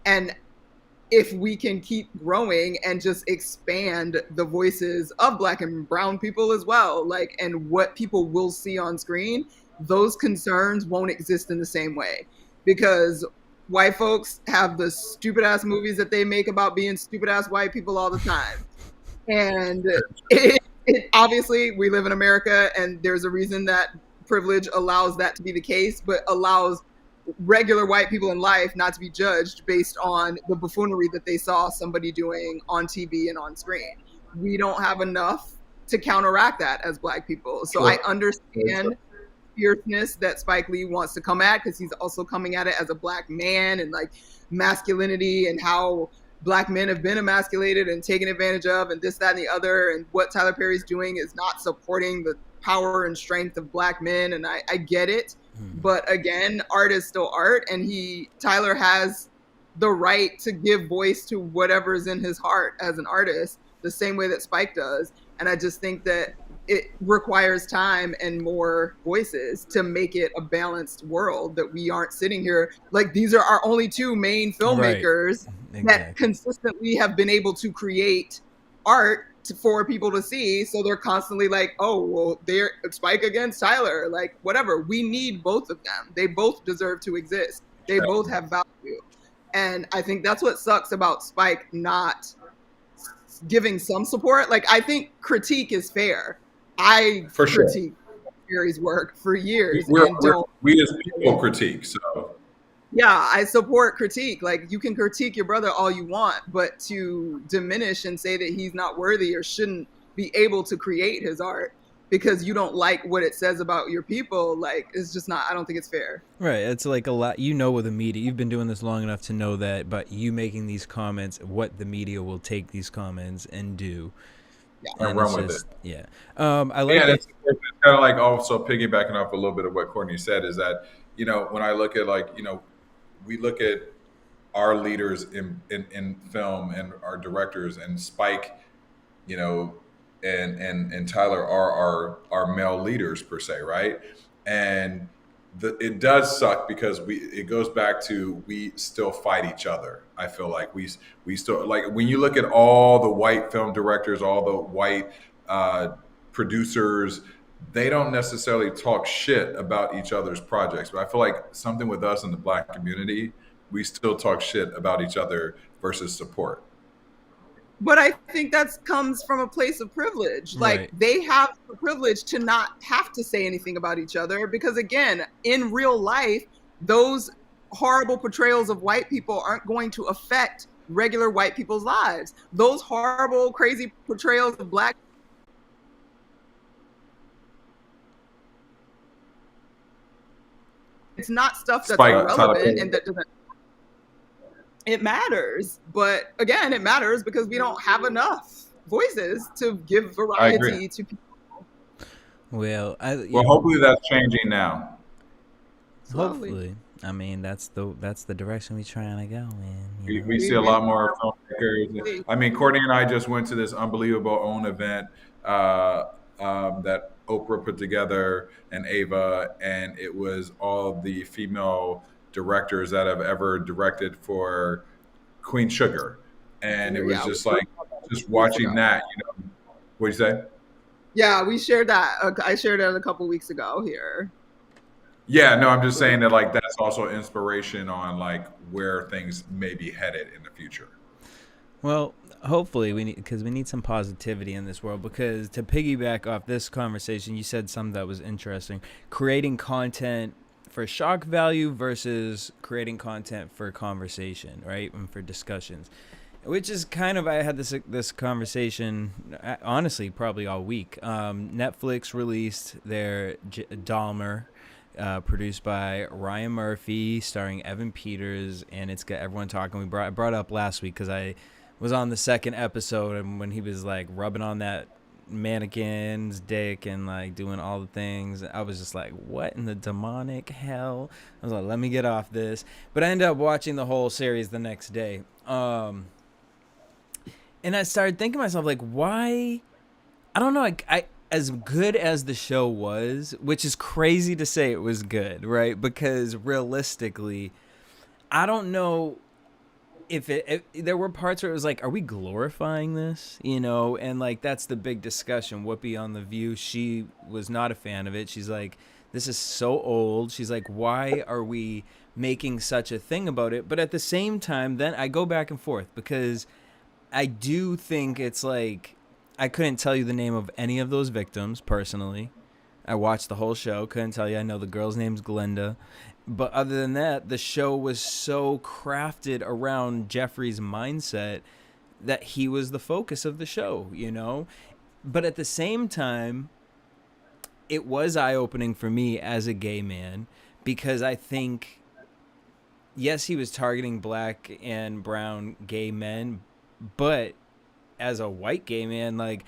And if we can keep growing and just expand the voices of Black and brown people as well, like, and what people will see on screen, those concerns won't exist in the same way, because white folks have the stupid ass movies that they make about being stupid ass white people all the time. And obviously we live in America and there's a reason that privilege allows that to be the case, but allows regular white people in life not to be judged based on the buffoonery that they saw somebody doing on TV and on screen. We don't have enough to counteract that as Black people. So Sure. I understand fierceness that Spike Lee wants to come at, because he's also coming at it as a Black man and like masculinity and how Black men have been emasculated and taken advantage of and this, that, and the other. And what Tyler Perry's doing is not supporting the power and strength of Black men. And I get it. But again, art is still art, and Tyler has the right to give voice to whatever's in his heart as an artist, the same way that Spike does. And I just think that it requires time and more voices to make it a balanced world, that we aren't sitting here like these are our only two main Right. filmmakers Exactly. that consistently have been able to create art for people to see. So they're constantly like, oh, well, they're Spike against Tyler, like whatever. We need both of them. They both deserve to exist. They both have value. And I think that's what sucks about Spike not giving some support. Like, I think critique is fair. I For sure. critique Perry's work for years We're, and we're, don't. we as people critique. So Yeah, I support critique. Like, you can critique your brother all you want, but to diminish and say that he's not worthy or shouldn't be able to create his art because you don't like what it says about your people, like, it's just not, I don't think it's fair. Right. It's like a lot. You know, with the media, you've been doing this long enough to know that. But you making these comments, what the media will take these comments and do. Yeah. and run with it. Yeah. I like Yeah, that. it's kind of like also piggybacking off a little bit of what Courtney said is that, when I look at we look at our leaders in film and our directors, and Spike, and Tyler are our male leaders per se, right? And it does suck because it goes back to we still fight each other. I feel like we still, like, when you look at all the white film directors, all the white producers, they don't necessarily talk shit about each other's projects. But I feel like something with us in the Black community, we still talk shit about each other versus support. But I think that comes from a place of privilege. Like, Right. they have the privilege to not have to say anything about each other because, again, in real life, those horrible portrayals of white people aren't going to affect regular white people's lives. Those horrible, crazy portrayals of Black, it's not stuff that's Spike, irrelevant and that doesn't. It matters, but again, it matters because we don't have enough voices to give variety to people. Well, Well, hopefully that's changing now. Slowly. hopefully. I mean, that's the direction we trying to go, man. We see a lot more filmmakers. I mean, Courtney and I just went to this unbelievable OWN event that Oprah put together and Ava, and it was all the female directors that have ever directed for Queen Sugar, and it was Yeah, we just talked like about that a just couple weeks watching ago. that. What do you say? Yeah, we shared that. I shared that a couple weeks ago here. Yeah, no, I'm just saying that like that's also inspiration on like where things may be headed in the future. Well, hopefully we need, because we need some positivity in this world. Because to piggyback off this conversation, you said something that was interesting: creating content for shock value versus creating content for conversation, right, and for discussions. Which is kind of, I had this conversation honestly probably all week. Netflix released their Dahmer, produced by Ryan Murphy, starring Evan Peters, and it's got everyone talking. I brought up last week because I was on the second episode, and when he was like rubbing on that mannequin's dick and like doing all the things, I was just like, what in the demonic hell? I was like, let me get off this. But I ended up watching the whole series the next day. And I started thinking to myself, like, why? I don't know. I as good as the show was, which is crazy to say it was good, right? Because realistically, I don't know if there were parts where it was like, are we glorifying this? And like that's the big discussion. Whoopi on The View, she was not a fan of it. She's like, this is so old. She's like, why are we making such a thing about it? But at the same time, then I go back and forth because I do think it's like, I couldn't tell you the name of any of those victims personally. I watched the whole show. Couldn't tell you. I know the girl's name's Glenda. But other than that, the show was so crafted around Jeffrey's mindset that he was the focus of the show. But at the same time, it was eye-opening for me as a gay man because I think, yes, he was targeting black and brown gay men, but as a white gay man, like,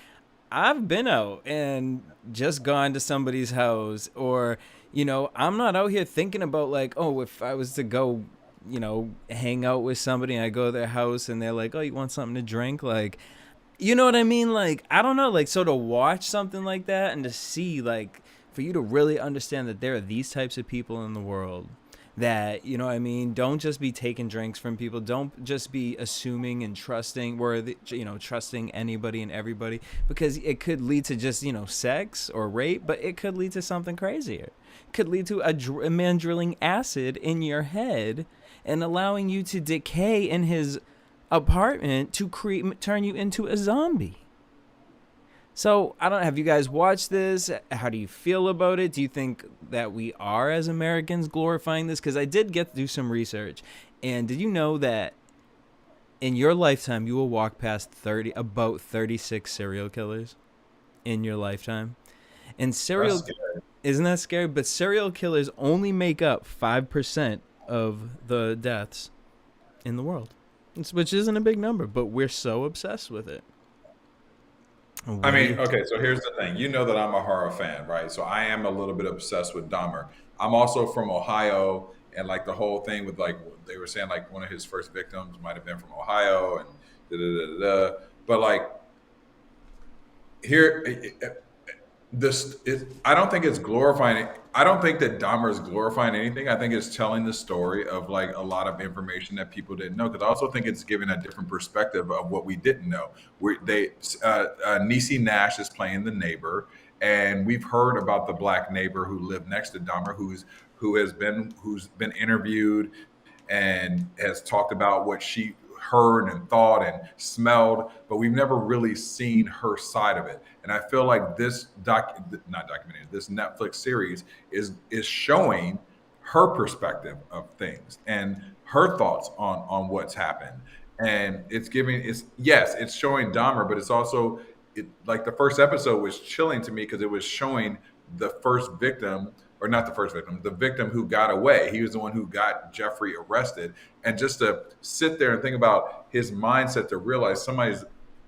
I've been out and just gone to somebody's house, or I'm not out here thinking about like, oh, if I was to go hang out with somebody and I go to their house and they're like, oh, you want something to drink, like, you know what I mean? Like, I don't know, like, so to watch something like that and to see, like, for you to really understand that there are these types of people in the world that, you know what I mean, don't just be taking drinks from people, don't just be assuming and trusting trusting anybody and everybody, because it could lead to just sex or rape, but it could lead to something crazier. It could lead to a man drilling acid in your head and allowing you to decay in his apartment to turn you into a zombie. So, I don't know, have you guys watched this? How do you feel about it? Do you think that we are, as Americans, glorifying this? Because I did get to do some research. And did you know that in your lifetime, you will walk past about 36 serial killers in your lifetime? And isn't that scary? But serial killers only make up 5% of the deaths in the world, which isn't a big number, but we're so obsessed with it. I mean, okay, so here's the thing. You know that I'm a horror fan, right? So I am a little bit obsessed with Dahmer. I'm also from Ohio, and like the whole thing with like they were saying like one of his first victims might have been from Ohio, and da da da da. But like here, I don't think it's glorifying. I don't think that Dahmer is glorifying anything. I think it's telling the story of like a lot of information that people didn't know. Because I also think it's giving a different perspective of what we didn't know. Niecy Nash is playing the neighbor, and we've heard about the black neighbor who lived next to Dahmer, who's been interviewed and has talked about what she heard and thought and smelled, but we've never really seen her side of it. And I feel like this this Netflix series is showing her perspective of things and her thoughts on what's happened. And it's showing Dahmer, but it's also like the first episode was chilling to me because it was showing the first victim, or not the first victim, the victim who got away. He was the one who got Jeffrey arrested. And just to sit there and think about his mindset to realize somebody's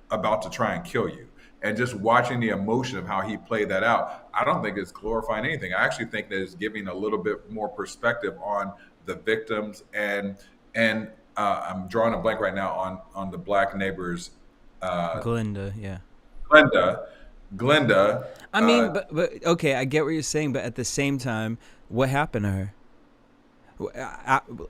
about to try and kill you, and just watching the emotion of how he played that out, I don't think it's glorifying anything. I actually think that it's giving a little bit more perspective on the victims, and I'm drawing a blank right now on the black neighbor's Glenda, yeah. Glenda. Glenda. I mean, but okay, I get what you're saying, but at the same time, what happened to her?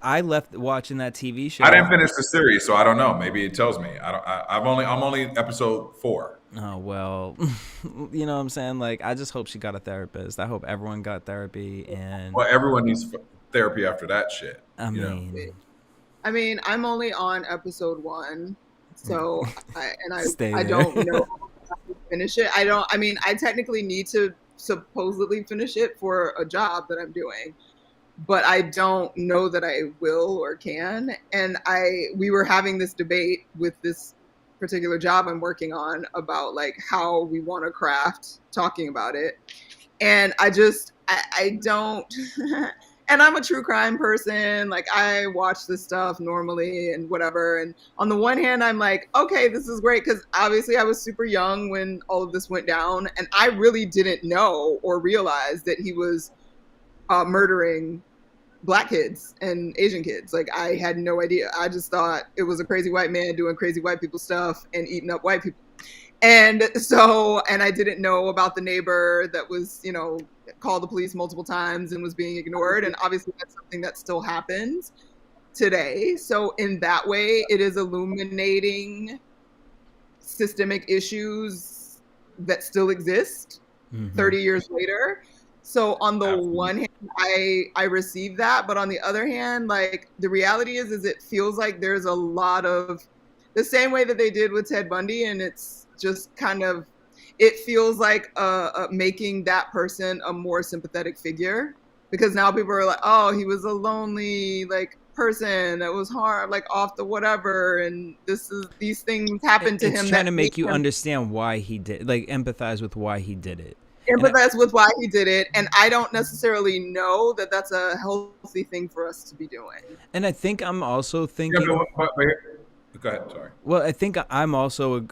I left watching that TV I didn't show. finish the series, so I don't know. Maybe it tells me. I don't. I'm only episode 4. Oh well, you know what I'm saying? Like, I just hope she got a therapist. I hope everyone got therapy, and Well, everyone needs therapy after that shit. I You know. mean, I'm only on episode 1, so stay I there. don't know how to finish it. I don't. I mean, I technically need to supposedly finish it for a job that I'm doing, but I don't know that I will or can. And we were having this debate with this particular job I'm working on about like how we want to craft talking about it. And I don't and I'm a true crime person. Like I watch this stuff normally and whatever. And on the one hand, I'm like, okay, this is great because obviously I was super young when all of this went down, and I really didn't know or realize that he was murdering Black kids and Asian kids. Like I had no idea. I just thought it was a crazy white man doing crazy white people stuff and eating up white people. And I didn't know about the neighbor that was, called the police multiple times and was being ignored. And obviously that's something that still happens today. So in that way, it is illuminating systemic issues that still exist 30 years later. So on the one hand, I receive that, but on the other hand, like the reality is it feels like there's a lot of the same way that they did with Ted Bundy, and it's just kind of it feels like making that person a more sympathetic figure, because now people are like, oh, he was a lonely like person that was hard, like off the whatever, and these things happened to him. It's trying to make you understand why he did, like empathize with why he did it. Empathize with why he did it, and I don't necessarily know that that's a healthy thing for us to be doing. And I think I'm also thinking. Yeah, go ahead. Sorry. Well, I think I'm also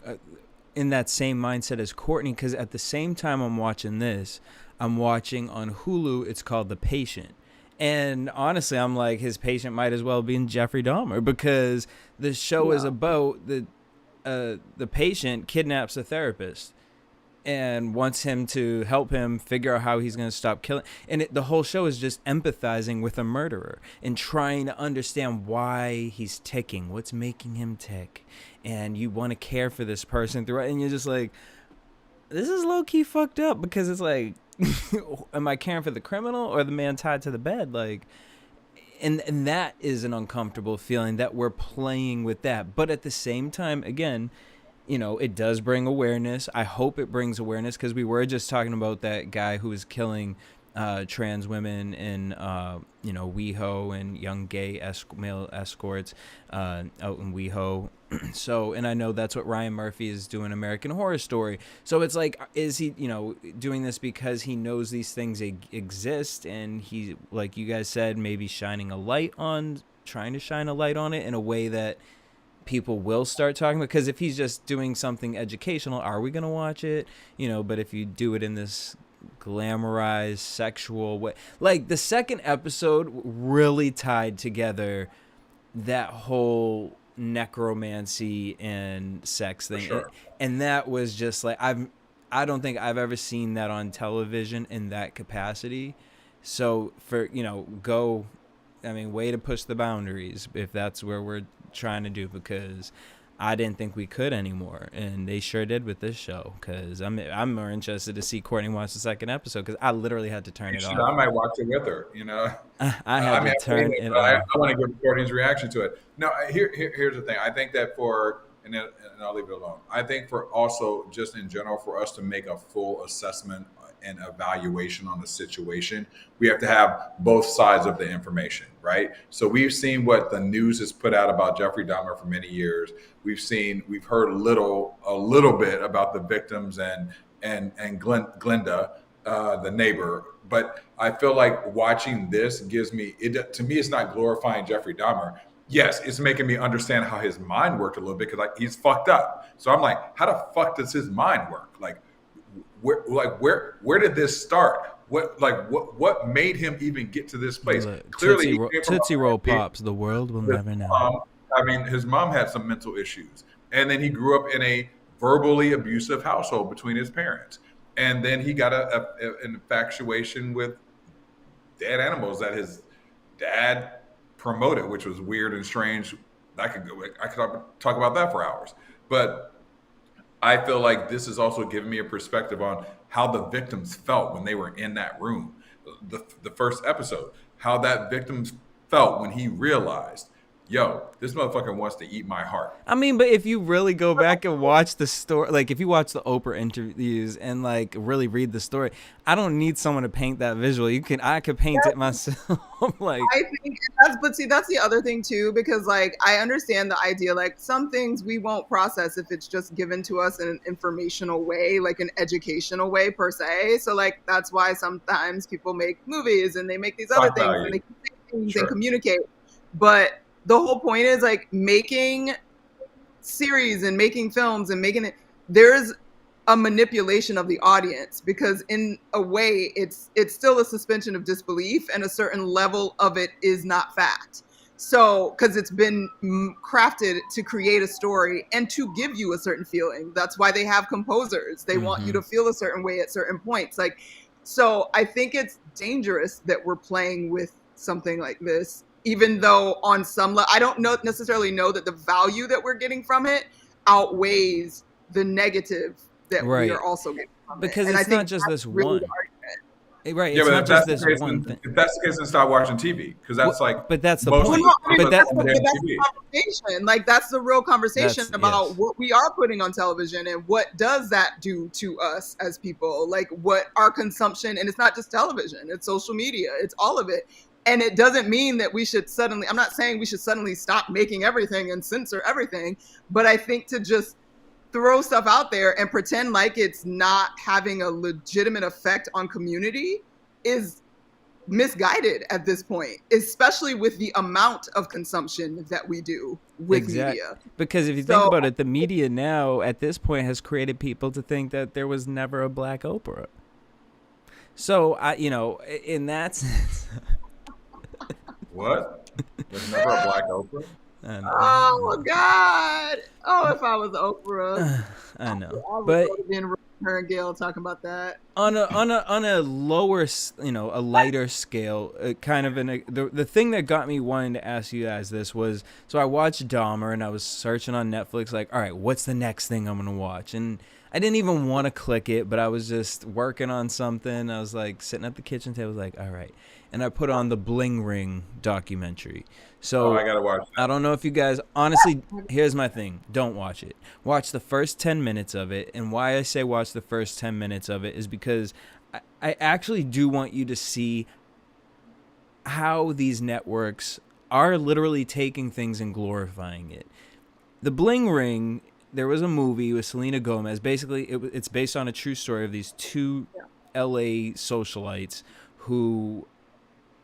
in that same mindset as Courtney, because at the same time I'm watching this, I'm watching on Hulu. It's called The Patient. And honestly, I'm like, his patient might as well be in Jeffrey Dahmer, because the show is about the patient kidnaps a therapist and wants him to help him figure out how he's going to stop killing. And the whole show is just empathizing with a murderer and trying to understand why he's ticking, what's making him tick. And you want to care for this person throughout. And you're just like, this is low-key fucked up, because it's like, am I caring for the criminal or the man tied to the bed? Like, and that is an uncomfortable feeling that we're playing with that. But at the same time, again, it does bring awareness. I hope it brings awareness, because we were just talking about that guy who was killing trans women in, WeHo and young gay male escorts out in WeHo. So, and I know that's what Ryan Murphy is doing, American Horror Story. So it's like, is he, doing this because he knows these things exist, and he, like you guys said, maybe trying to shine a light on it in a way that people will start talking about? Because if he's just doing something educational, are we going to watch it? But if you do it in this glamorized sexual way, like the second episode really tied together that whole necromancy and sex thing. Sure. And that was just like, I don't think I've ever seen that on television in that capacity. So for, way to push the boundaries if that's where we're trying to do, because I didn't think we could anymore, and they sure did with this show. Because I'm more interested to see Courtney watch the second episode, because I literally had to turn it off. I might watch it with her. I had to turn it off. I want to give Courtney's reaction to it. No, here's the thing. I think that and I'll leave it alone. I think for also just in general, for us to make a full assessment and evaluation on the situation, we have to have both sides of the information, right? So we've seen what the news has put out about Jeffrey Dahmer for many years. We've heard a little bit about the victims and Glenda, the neighbor. But I feel like watching this gives me, to me, it's not glorifying Jeffrey Dahmer. Yes, it's making me understand how his mind worked a little bit, because he's fucked up. So I'm like, how the fuck does his mind work? Where did this start? What made him even get to this place? Look, Clearly, Tootsie Roll Pops. The world will never know. His mom had some mental issues, and then he grew up in a verbally abusive household between his parents. And then he got an infatuation with dead animals that his dad promoted, which was weird and strange. I could talk about that for hours. But I feel like this is also giving me a perspective on how the victims felt when they were in that room. The first episode, how that victims felt when he realized, yo, this motherfucker wants to eat my heart. I mean, but if you really go back and watch the story, like if you watch the Oprah interviews and like really read the story, I don't need someone to paint that visual. I could paint it myself. Like, I think but see, that's the other thing too, because like I understand the idea, like some things we won't process if it's just given to us in an informational way, like an educational way per se. So like that's why sometimes people make movies and they make these other things and they can say things and communicate. But the whole point is like making series and making films and making it, there's a manipulation of the audience, because in a way it's still a suspension of disbelief, and a certain level of it is not fact. So because it's been crafted to create a story and to give you a certain feeling. That's why they have composers. They want you to feel a certain way at certain points. Like, so I think it's dangerous that we're playing with something like this, even though on some level, I don't necessarily know that the value that we're getting from it outweighs the negative that we are also getting from because it. It's not just this really one. Right. Yeah, it's but not if just that's this one thing. if that's the case, then stop watching TV, because that's like. But that's the most point. people But that's the conversation. Like that's the real conversation about what we are putting on television and what does that do to us as people. Like what our consumption, and it's not just television, it's social media, it's all of it. And it doesn't mean that we should suddenly, I'm not saying we should suddenly stop making everything and censor everything, but I think to just throw stuff out there and pretend like it's not having a legitimate effect on community is misguided at this point, especially with the amount of consumption that we do with media. Because if you think about it, the media now at this point has created people to think that there was never a Black Oprah. So, in that sense... What? There's never a Black Oprah? Oh God! Oh, if I was Oprah, I know. I would But her and Gail talking about that on a lower, a lighter scale, kind of the thing that got me wanting to ask you guys this was, so I watched Dahmer and I was searching on Netflix, like, all right, what's the next thing I'm gonna watch? And I didn't even want to click it, but I was just working on something. I was like sitting at the kitchen table, like, all right. And I put on the Bling Ring documentary. So I gotta watch that. I don't know if you guys, honestly, here's my thing. Don't watch it. Watch the first 10 minutes of it. And why I say watch the first 10 minutes of it is because I actually do want you to see how these networks are literally taking things and glorifying it. The Bling Ring, there was a movie with Selena Gomez. Basically, it's based on a true story of these two LA socialites who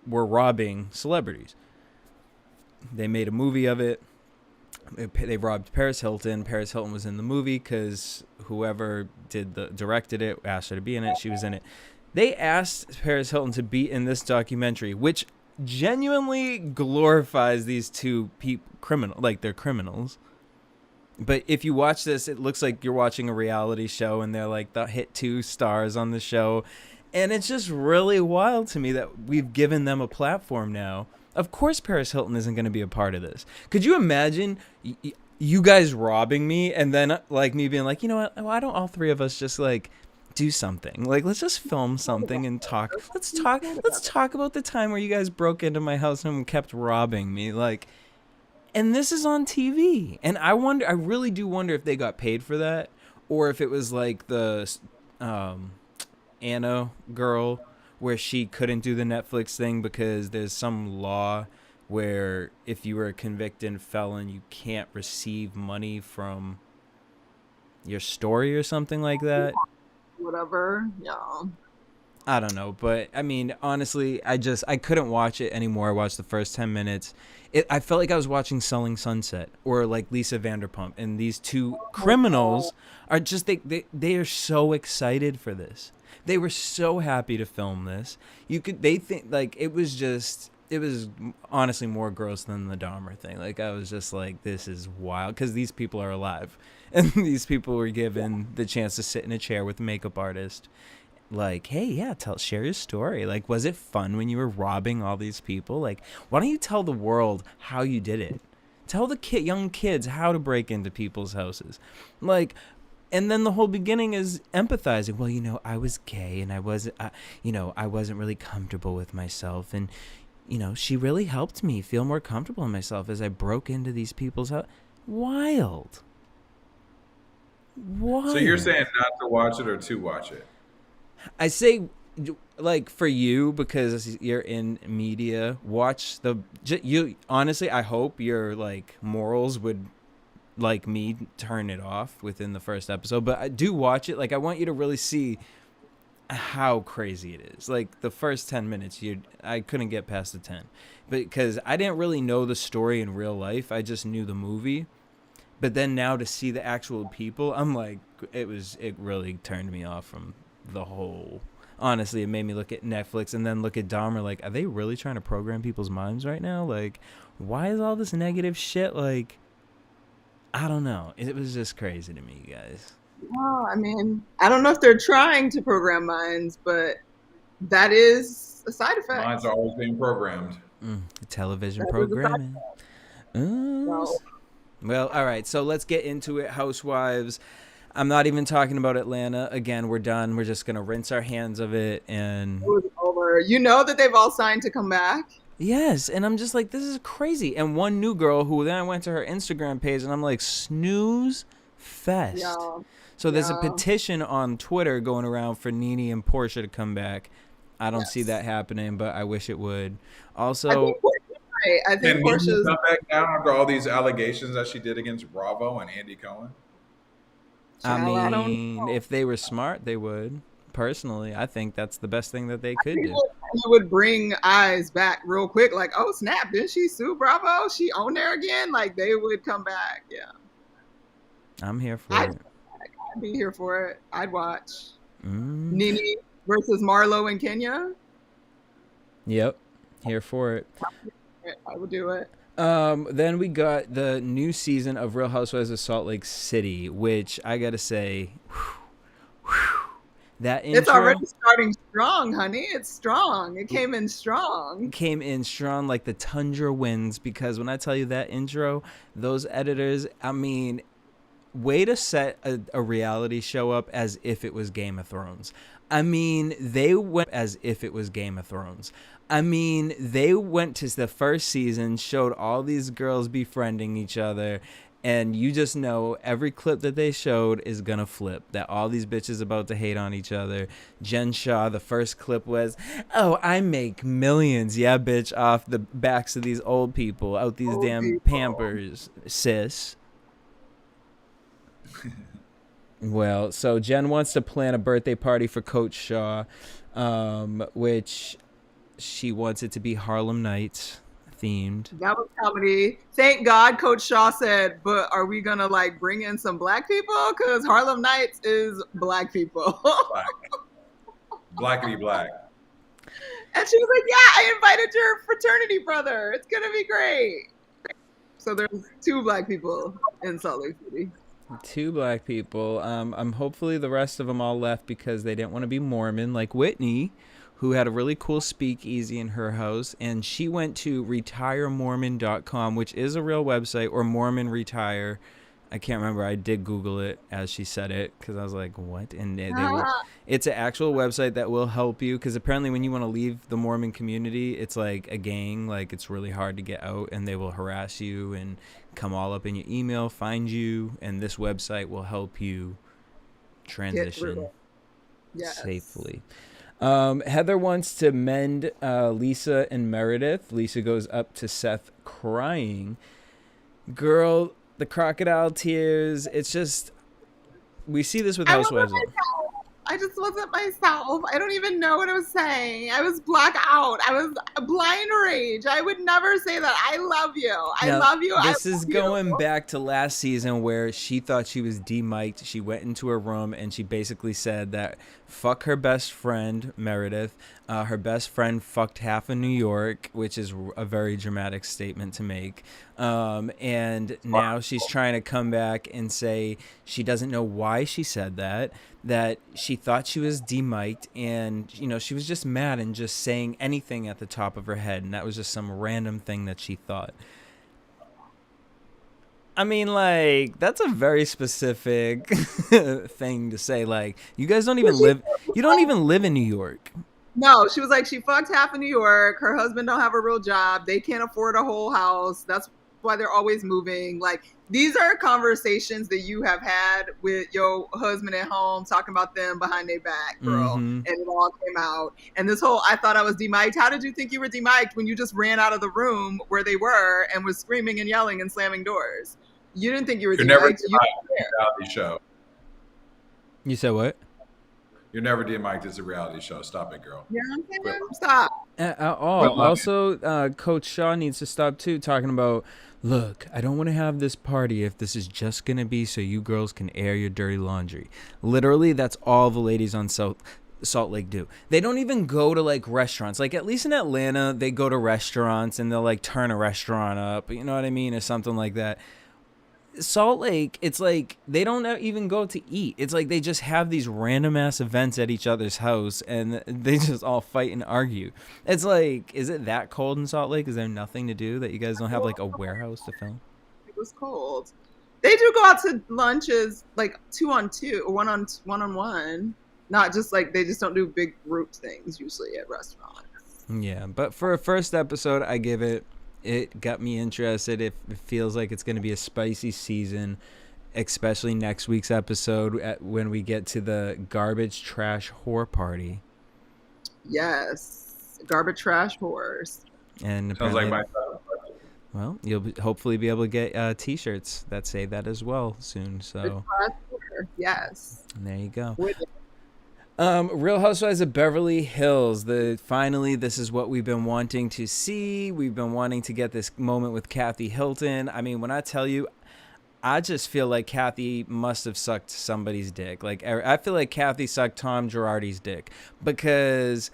were robbing celebrities. They made a movie of it. They robbed Paris Hilton. Paris Hilton was in the movie because whoever directed it asked her to be in it. She was in it. They asked Paris Hilton to be in this documentary, which genuinely glorifies these two like they're criminals. But if you watch this, it looks like you're watching a reality show, and they're like the hit 2 stars on the show. And it's just really wild to me that we've given them a platform now. Of course Paris Hilton isn't going to be a part of this. Could you imagine you guys robbing me and then like me being like, you know what, why don't all three of us just like do something? Like, let's just film something and talk. Let's talk about the time where you guys broke into my house and kept robbing me. Like, and this is on TV. And I really do wonder if they got paid for that, or if it was like the Anna girl where she couldn't do the Netflix thing because there's some law where if you were a convicted felon, you can't receive money from your story or something like that. Whatever. Yeah. I don't know, but I mean, honestly, I couldn't watch it anymore. I watched the first 10 minutes. I felt like I was watching Selling Sunset or like Lisa Vanderpump, and these two criminals are just they are so excited for this. They were so happy to film this. They think like it was it was honestly more gross than the Dahmer thing. Like, I was just like, this is wild, because these people are alive, and these people were given the chance to sit in a chair with a makeup artist. Like, hey, yeah, share your story. Like, was it fun when you were robbing all these people? Like, why don't you tell the world how you did it? Tell the young kids how to break into people's houses. Like, and then the whole beginning is empathizing. Well, you know, I was gay and I wasn't really comfortable with myself. And, you know, she really helped me feel more comfortable in myself as I broke into these people's house. Wild. So you're saying not to watch it or to watch it? I say, like, for you, because you're in media, watch you. Honestly, I hope your like morals would, like me, turn it off within the first episode. But I do watch it. Like, I want you to really see how crazy it is. Like, the first 10 minutes, I couldn't get past the 10, because I didn't really know the story in real life. I just knew the movie. But then now to see the actual people, I'm like, it really turned me off from the whole. Honestly, it made me look at Netflix and then look at Dahmer like, are they really trying to program people's minds right now? Like, why is all this negative shit? Like, I don't know. It was just crazy to me, you guys. Well, I mean, I don't know if they're trying to program minds, but that is a side effect. Minds are always being programmed. Television programming. Well, all right. So let's get into it, Housewives. I'm not even talking about Atlanta. Again, we're done. We're just going to rinse our hands of it. And it was over. You know that they've all signed to come back? Yes. And I'm just like, this is crazy. And one new girl who then I went to her Instagram page and I'm like, snooze fest. Yeah. So there's a petition on Twitter going around for Nene and Portia to come back. I don't see that happening, but I wish it would. Also, I think Portia's come back now after all these allegations that she did against Bravo and Andy Cohen. I mean, if they were smart, they would. Personally, I think that's the best thing that they could do. It would bring eyes back real quick. Like, oh, snap, didn't she sue Bravo? She on there again? Like, they would come back. Yeah. I'm here for it. I'd be here for it. I'd watch. Nene versus Marlo in Kenya. Yep. Here for it. I would do it. Then we got the new season of Real Housewives of Salt Lake City, which I gotta say, that intro, it's already starting strong, honey. It's strong. It came in strong. Like the tundra winds, because when I tell you that intro, those editors, I mean, way to set a reality show up as if it was Game of Thrones. I mean, they went as if it was Game of Thrones. I mean, they went to the first season, showed all these girls befriending each other, and you just know every clip that they showed is gonna flip, that all these bitches about to hate on each other. Jen Shah, the first clip was, oh, I make millions, yeah, bitch, off the backs of these old people, out these damn Pampers, sis. Well, so Jen wants to plan a birthday party for Coach Shaw, which she wants it to be Harlem Nights themed. That was comedy. Thank God Coach Shaw said, but are we going to like bring in some black people? Because Harlem Nights is black people. Blackity black. And she was like, yeah, I invited your fraternity brother. It's going to be great. So there's 2 black people in Salt Lake City. 2 black people. Hopefully the rest of them all left because they didn't want to be Mormon, like Whitney, who had a really cool speakeasy in her house, and she went to retiremormon.com, which is a real website, or Mormon Retire. I can't remember. I did Google it as she said it because I was like, what? And it's an actual website that will help you, because apparently when you want to leave the Mormon community, it's like a gang. Like, it's really hard to get out, and they will harass you and come all up in your email, find you, and this website will help you transition safely. Heather wants to mend Lisa and Meredith. Lisa goes up to Seth crying. Girl, the crocodile tears. It's just, we see this with Housewives. I just wasn't myself. I don't even know what I was saying. I was black out. I was blind rage. I would never say that. I love you. I love you. This is going back to last season where she thought she was demiked. She went into her room and she basically said that fuck her best friend, Meredith. Her best friend fucked half of New York, which is a very dramatic statement to make. And now she's trying to come back and say she doesn't know why she said that she thought she was demiked, and, she was just mad and just saying anything at the top of her head. And that was just some random thing that she thought. I mean, like, that's a very specific thing to say. Like, you guys don't even live in New York. No, she was like, she fucked half of New York. Her husband don't have a real job. They can't afford a whole house. That's why they're always moving. Like, these are conversations that you have had with your husband at home, talking about them behind their back, girl. And it all came out. And this whole, I thought I was demiked. How did you think you were demiked when you just ran out of the room where they were and was screaming and yelling and slamming doors? You didn't think you were demiked. Never demiked in a reality show. You said what? You're never demiked. It's a reality show. Stop it, girl. Yeah, I'm saying, stop. Also, Coach Shaw needs to stop too talking about, look, I don't want to have this party if this is just going to be so you girls can air your dirty laundry. Literally, that's all the ladies on Salt Lake do. They don't even go to like restaurants. Like, at least in Atlanta, they go to restaurants and they'll like turn a restaurant up, you know what I mean, or something like that. Salt Lake, it's like they don't even go to eat. It's like they just have these random ass events at each other's house and they just all fight and argue. It's like, is it that cold in Salt Lake? Is there nothing to do that you guys don't have like a warehouse to film? It was cold. They do go out to lunches like 2-on-2 or 1-on-1. Not just like, they just don't do big group things usually at restaurants. Yeah, but for a first episode, I give it. It got me interested. It feels like it's going to be a spicy season, especially next week's episode when we get to the garbage trash whore party. Yes, garbage trash whores. And sounds like my. Well, you'll hopefully be able to get T-shirts that say that as well soon. So yes, and there you go. Real Housewives of Beverly Hills. Finally, this is what we've been wanting to see. We've been wanting to get this moment with Kathy Hilton. I mean, when I tell you, I just feel like Kathy must have sucked somebody's dick. Like, I feel like Kathy sucked Tom Girardi's dick, because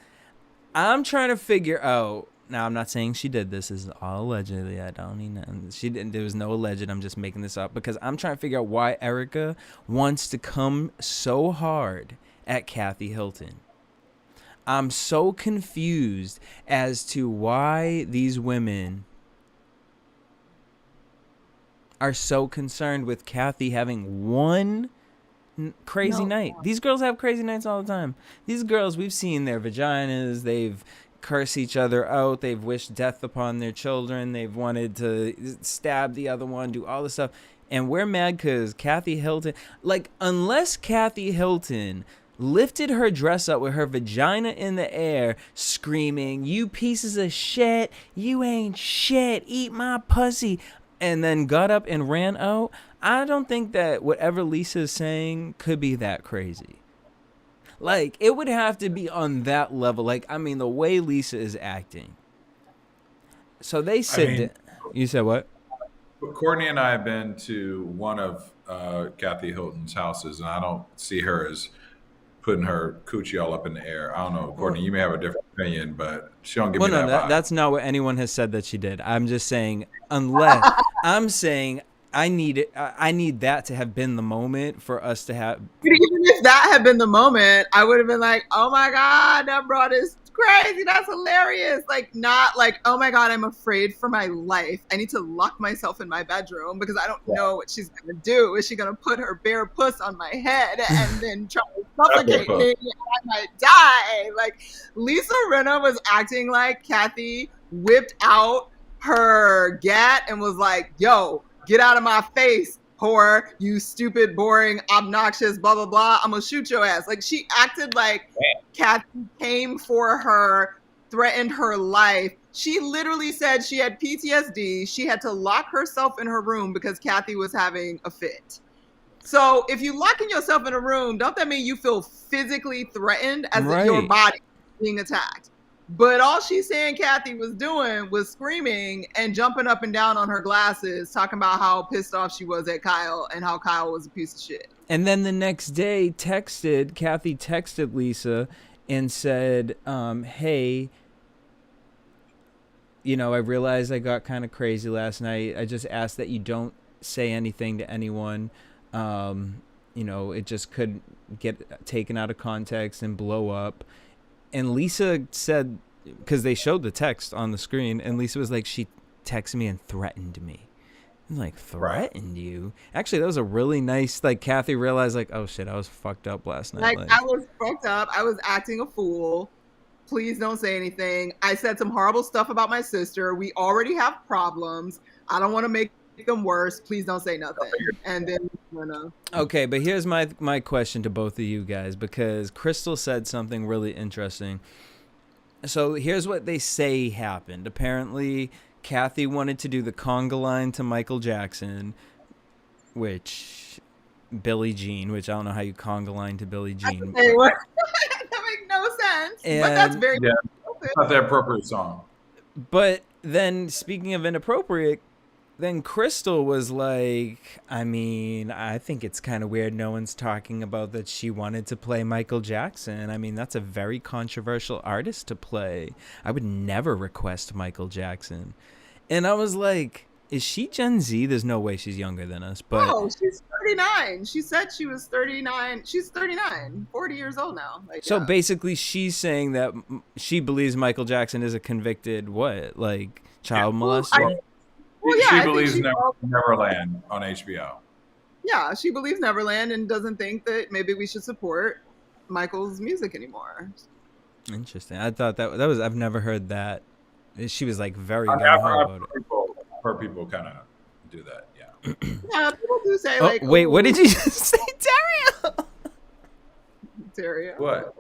I'm trying to figure out. Now, I'm not saying she did this. This is all allegedly. I don't even. She didn't. There was no alleged. I'm just making this up because I'm trying to figure out why Erica wants to come so hard at Kathy Hilton. I'm so confused as to why these women are so concerned with Kathy having one crazy night. These girls have crazy nights all the time. These girls, we've seen their vaginas. They've cursed each other out. They've wished death upon their children. They've wanted to stab the other one, do all this stuff. And we're mad because Kathy Hilton, like, unless Kathy Hilton lifted her dress up with her vagina in the air, screaming, "You pieces of shit, you ain't shit, eat my pussy," and then got up and ran out, I don't think that whatever Lisa's saying could be that crazy. Like, it would have to be on that level. Like, I mean, the way Lisa is acting. So they said, you said what? Courtney and I have been to one of Kathy Hilton's houses, and I don't see her as putting her coochie all up in the air. I don't know, Courtney, you may have a different opinion, but she don't give me that vibe. That's not what anyone has said that she did. I'm just saying, unless I'm saying I need that to have been the moment for us to have. But even if that had been the moment, I would have been like, "Oh my God, that brought is crazy. That's hilarious." Like, not like, "Oh my God, I'm afraid for my life. I need to lock myself in my bedroom because I don't know what she's going to do. Is she going to put her bare puss on my head and then try to suffocate me and I might die?" Like, Lisa Rinna was acting like Kathy whipped out her gat and was like, "Yo, get out of my face, whore, you stupid, boring, obnoxious, blah, blah, blah. I'm going to shoot your ass." Like, she acted like Kathy came for her, threatened her life. She literally said she had PTSD. She had to lock herself in her room because Kathy was having a fit. So if you locking yourself in a room, don't that mean you feel physically threatened as if your body being attacked? But all she's saying Kathy was doing was screaming and jumping up and down on her glasses, talking about how pissed off she was at Kyle and how Kyle was a piece of shit. And then the next day Kathy texted Lisa and said, hey, I realized I got kind of crazy last night. I just asked that you don't say anything to anyone. It just could get taken out of context and blow up. And Lisa said, because they showed the text on the screen, and Lisa was like, she texted me and threatened me. I'm like, threatened you? Actually, that was a really nice, like, Kathy realized, like, oh shit, I was fucked up last night. Like, I was fucked up. I was acting a fool. Please don't say anything. I said some horrible stuff about my sister. We already have problems. I don't want to make them worse. Please don't say nothing. And then, Okay, but here's my question to both of you guys, because Crystal said something really interesting. So here's what they say happened. Apparently, Kathy wanted to do the conga line to Michael Jackson, which Billie Jean, which I don't know how you conga line to Billie Jean. That makes no sense. But that's very not the appropriate song. But then, speaking of inappropriate, then Crystal was like, I think it's kind of weird no one's talking about that she wanted to play Michael Jackson. I mean, that's a very controversial artist to play. I would never request Michael Jackson. And I was like, is she Gen Z? There's no way she's younger than us. But no, she's 39. She said she was 39. She's 39, 40 years old now. Like, so basically she's saying that she believes Michael Jackson is a convicted, child molester? She believes Neverland on HBO. Yeah, she believes Neverland and doesn't think that maybe we should support Michael's music anymore. Interesting. I thought that was, I've never heard that. She was like very gung ho about it. Heard people kind of do that, yeah. Yeah, people do say wait, what did you just say, Dario? What?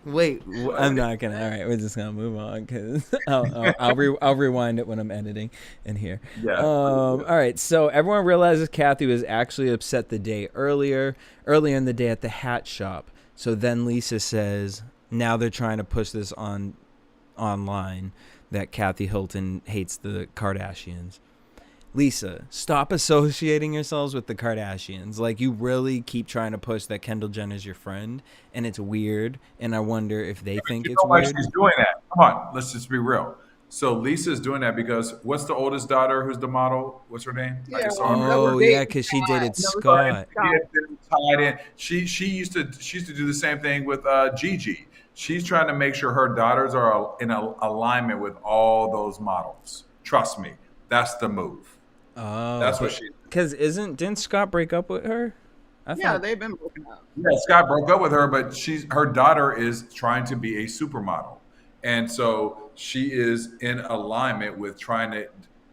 Wait, I'm not gonna. All right, we're just gonna move on because I'll rewind it when I'm editing in here. Yeah. All right. So everyone realizes Kathy was actually upset the day earlier in the day at the hat shop. So then Lisa says, now they're trying to push this online that Kathy Hilton hates the Kardashians. Lisa, stop associating yourselves with the Kardashians. Like, you really keep trying to push that Kendall Jenner's your friend, and it's weird, and I wonder if they think it's weird. She's doing that. Come on, let's just be real. So Lisa's doing that because what's the oldest daughter who's the model? What's her name? Yeah. Because she dated Scott. Tied in. She used to do the same thing with Gigi. She's trying to make sure her daughters are in alignment with all those models. Trust me, that's the move. Oh, that's what she. Because didn't Scott break up with her? They've been broken up. Yeah, Scott broke up with her, but her daughter is trying to be a supermodel, and so she is in alignment with trying to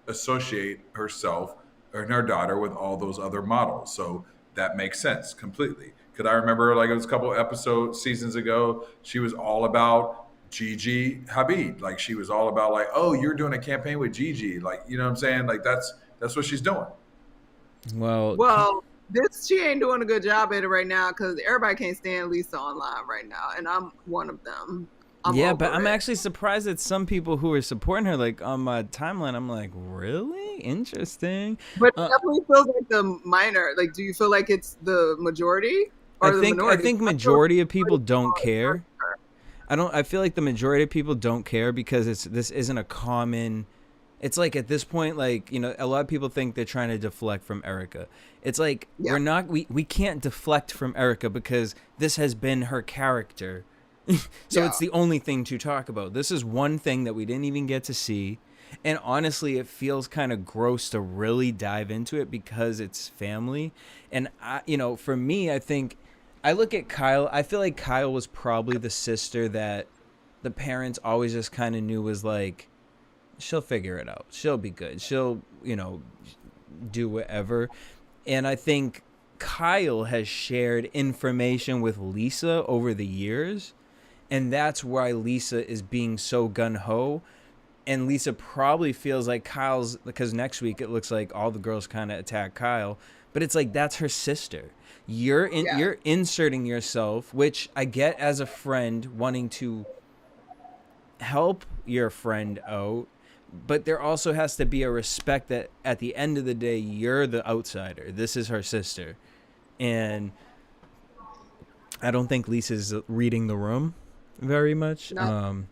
associate herself and her daughter with all those other models. So that makes sense completely. Because I remember, like, it was a couple seasons ago, she was all about Gigi Hadid. Like, she was all about, like, oh, you're doing a campaign with Gigi. Like, you know what I'm saying? Like, that's what she's doing. Well, she ain't doing a good job at it right now because everybody can't stand Lisa online right now, and I'm one of them. I'm actually surprised that some people who are supporting her, like, on my timeline, I'm like, really? Interesting. But it definitely feels like the minor. Like, do you feel like it's the majority? Or I think majority of people don't care. I feel like the majority of people don't care because this isn't a common. It's like at this point, like, a lot of people think they're trying to deflect from Erica. It's like we can't deflect from Erica because this has been her character. So it's the only thing to talk about. This is one thing that we didn't even get to see. And honestly, it feels kind of gross to really dive into it because it's family. And for me, I look at Kyle. I feel like Kyle was probably the sister that the parents always just kind of knew was like, she'll figure it out. She'll be good. She'll, do whatever. And I think Kyle has shared information with Lisa over the years. And that's why Lisa is being so gun-ho. And Lisa probably feels like because next week it looks like all the girls kind of attack Kyle. But it's like, that's her sister. You're inserting yourself, which I get as a friend wanting to help your friend out. But there also has to be a respect that at the end of the day, you're the outsider. This is her sister. And I don't think Lisa's reading the room. very much. No.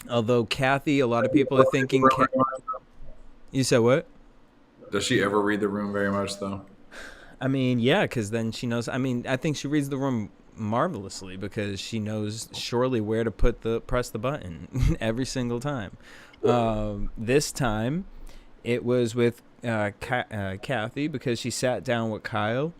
Although Kathy, a lot of people are thinking. You said what? Does she ever read the room very much though? I mean, yeah, because then she knows. I mean, I think she reads the room marvelously because she knows surely where to press the button every single time. This time, it was with Kathy because she sat down with Kyle,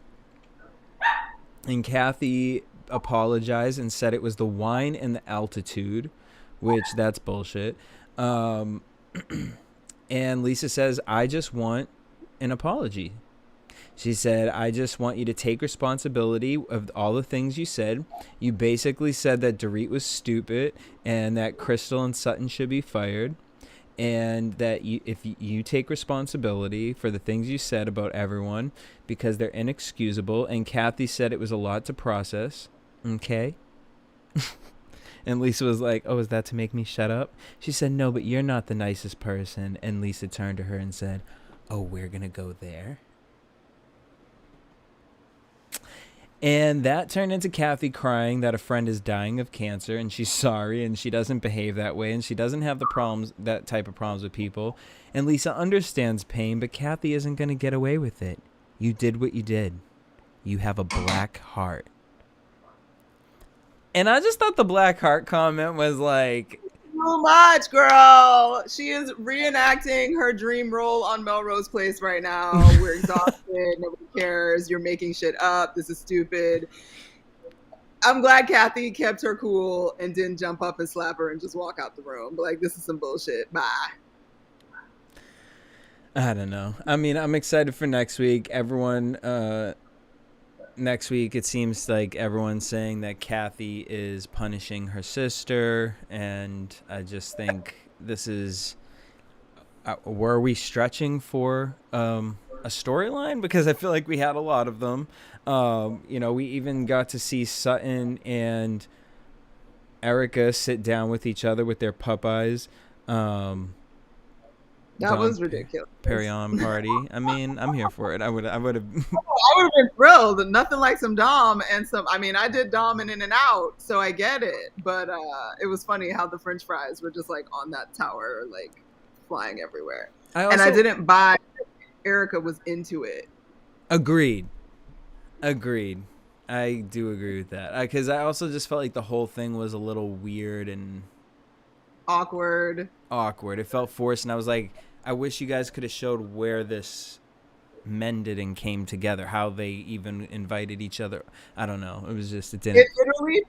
and Kathy apologized and said it was the wine and the altitude, which that's bullshit. And Lisa says, "I just want an apology." She said, "I just want you to take responsibility of all the things you said. You basically said that Dorit was stupid and that Crystal and Sutton should be fired. And that if you take responsibility for the things you said about everyone because they're inexcusable." And Kathy said it was a lot to process. Okay. And Lisa was like, "Oh, is that to make me shut up?" She said, "No, but you're not the nicest person." And Lisa turned to her and said, "Oh, we're going to go there?" And that turned into Kathy crying that a friend is dying of cancer and she's sorry and she doesn't behave that way and she doesn't have that type of problems with people. And Lisa understands pain, but Kathy isn't going to get away with it. You did what you did. You have a black heart. And I just thought the black heart comment was like, too much, girl. She is reenacting her dream role on Melrose Place right now. We're exhausted. Nobody cares. You're making shit up. This is stupid. I'm glad Kathy kept her cool and didn't jump up and slap her and just walk out the room. Like, this is some bullshit. Bye. I don't know. I mean, I'm excited for next week. Next week, it seems like everyone's saying that Kathy is punishing her sister, and I just think this is. Were we stretching for a storyline? Because I feel like we had a lot of them. We even got to see Sutton and Erica sit down with each other with their Popeyes. That was ridiculous. Perry-on party. I mean, I'm here for it. I would have. I would have been thrilled. Nothing like some Dom and some. I mean, I did Dom in and out, so I get it. But it was funny how the French fries were just like on that tower, like flying everywhere. And I didn't buy. Erica was into it. Agreed. I do agree with that because I also just felt like the whole thing was a little weird and awkward. It felt forced, and I was like, I wish you guys could have showed where this mended and came together, how they even invited each other. I don't know. It was just, it didn't. It literally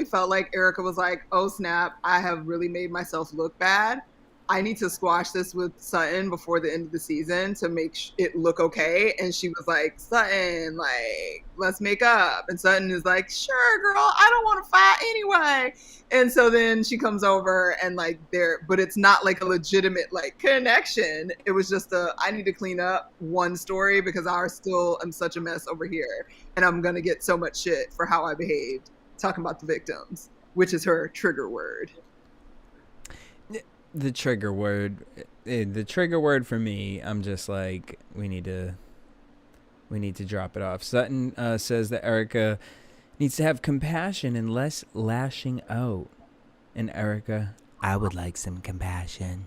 felt like Erica was like, "Oh snap, I have really made myself look bad. I need to squash this with Sutton before the end of the season to make it look okay." And she was like, "Sutton, like, let's make up." And Sutton is like, "Sure, girl, I don't want to fight anyway." And so then she comes over and like but it's not like a legitimate like connection. It was just I need to clean up one story because I still am such a mess over here. And I'm going to get so much shit for how I behaved talking about the victims, which is her trigger word. The trigger word for me, I'm just like, we need to drop it off. Sutton says that Erica needs to have compassion and less lashing out. And Erica, I would like some compassion.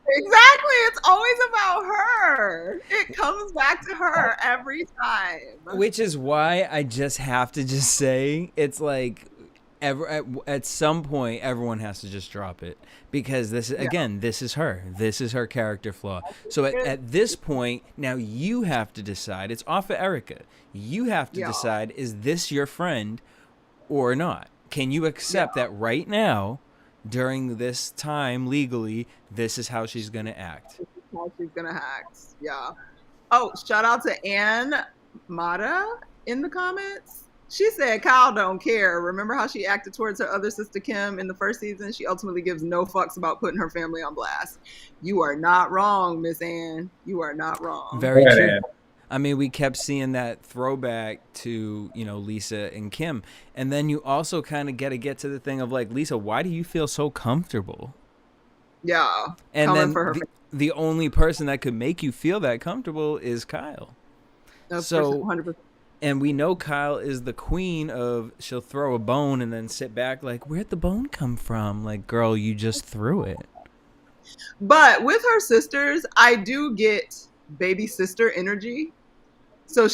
Exactly. It's always about her. It comes back to her every time. Which is why I just have to just say, it's like, at some point everyone has to just drop it because this is this is her character flaw. So at this point now you have to decide. It's off of Erica. You have to decide, is this your friend or not? Can you accept that right now during this time legally this is how she's gonna act? This is how she's gonna act. Yeah. Oh, shout out to Ann Mata in the comments. She said Kyle don't care. Remember how she acted towards her other sister Kim in the first season? She ultimately gives no fucks about putting her family on blast. You are not wrong, Miss Ann. You are not wrong. Very true. I mean, we kept seeing that throwback to, Lisa and Kim. And then you also kind of get to the thing of like, Lisa, why do you feel so comfortable? Yeah. And then the only person that could make you feel that comfortable is Kyle. So 100%. And we know Kyle is the queen of she'll throw a bone and then sit back like, where'd the bone come from? Like, girl, you just threw it. But with her sisters, I do get baby sister energy. So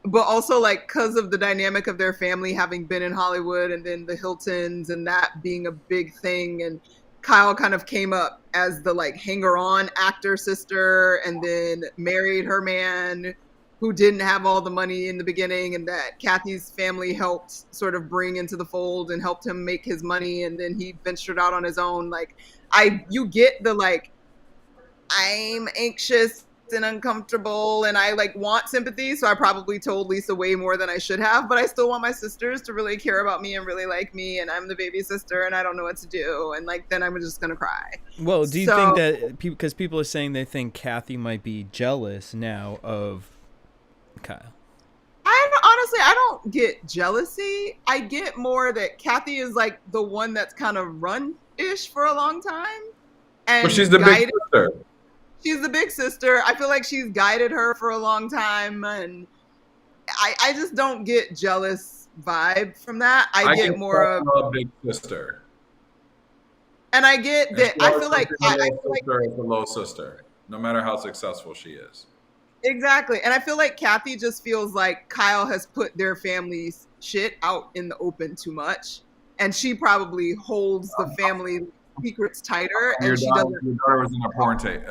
but also like because of the dynamic of their family having been in Hollywood and then the Hiltons and that being a big thing. And Kyle kind of came up as the like hanger-on actor sister and then married her man who didn't have all the money in the beginning, and that Kathy's family helped sort of bring into the fold and helped him make his money. And then he ventured out on his own. Like you get the like, I'm anxious and uncomfortable and I like want sympathy. So I probably told Lisa way more than I should have, but I still want my sisters to really care about me and really like me. And I'm the baby sister and I don't know what to do. And like, then I'm just going to cry. Well, do you think that because people are saying they think Kathy might be jealous now of Kyle? I don't get jealousy. I get more that Kathy is like the one that's kind of run-ish for a long time. And she's the big sister. She's the big sister. I feel like she's guided her for a long time. And I just don't get jealous vibe from that. I get more of a big sister. And I get that. I feel like a little sister, no matter how successful she is. Exactly. And I feel like Kathy just feels like Kyle has put their family's shit out in the open too much. And she probably holds the family secrets tighter. And she doesn't. Your daughter was in a porn tape,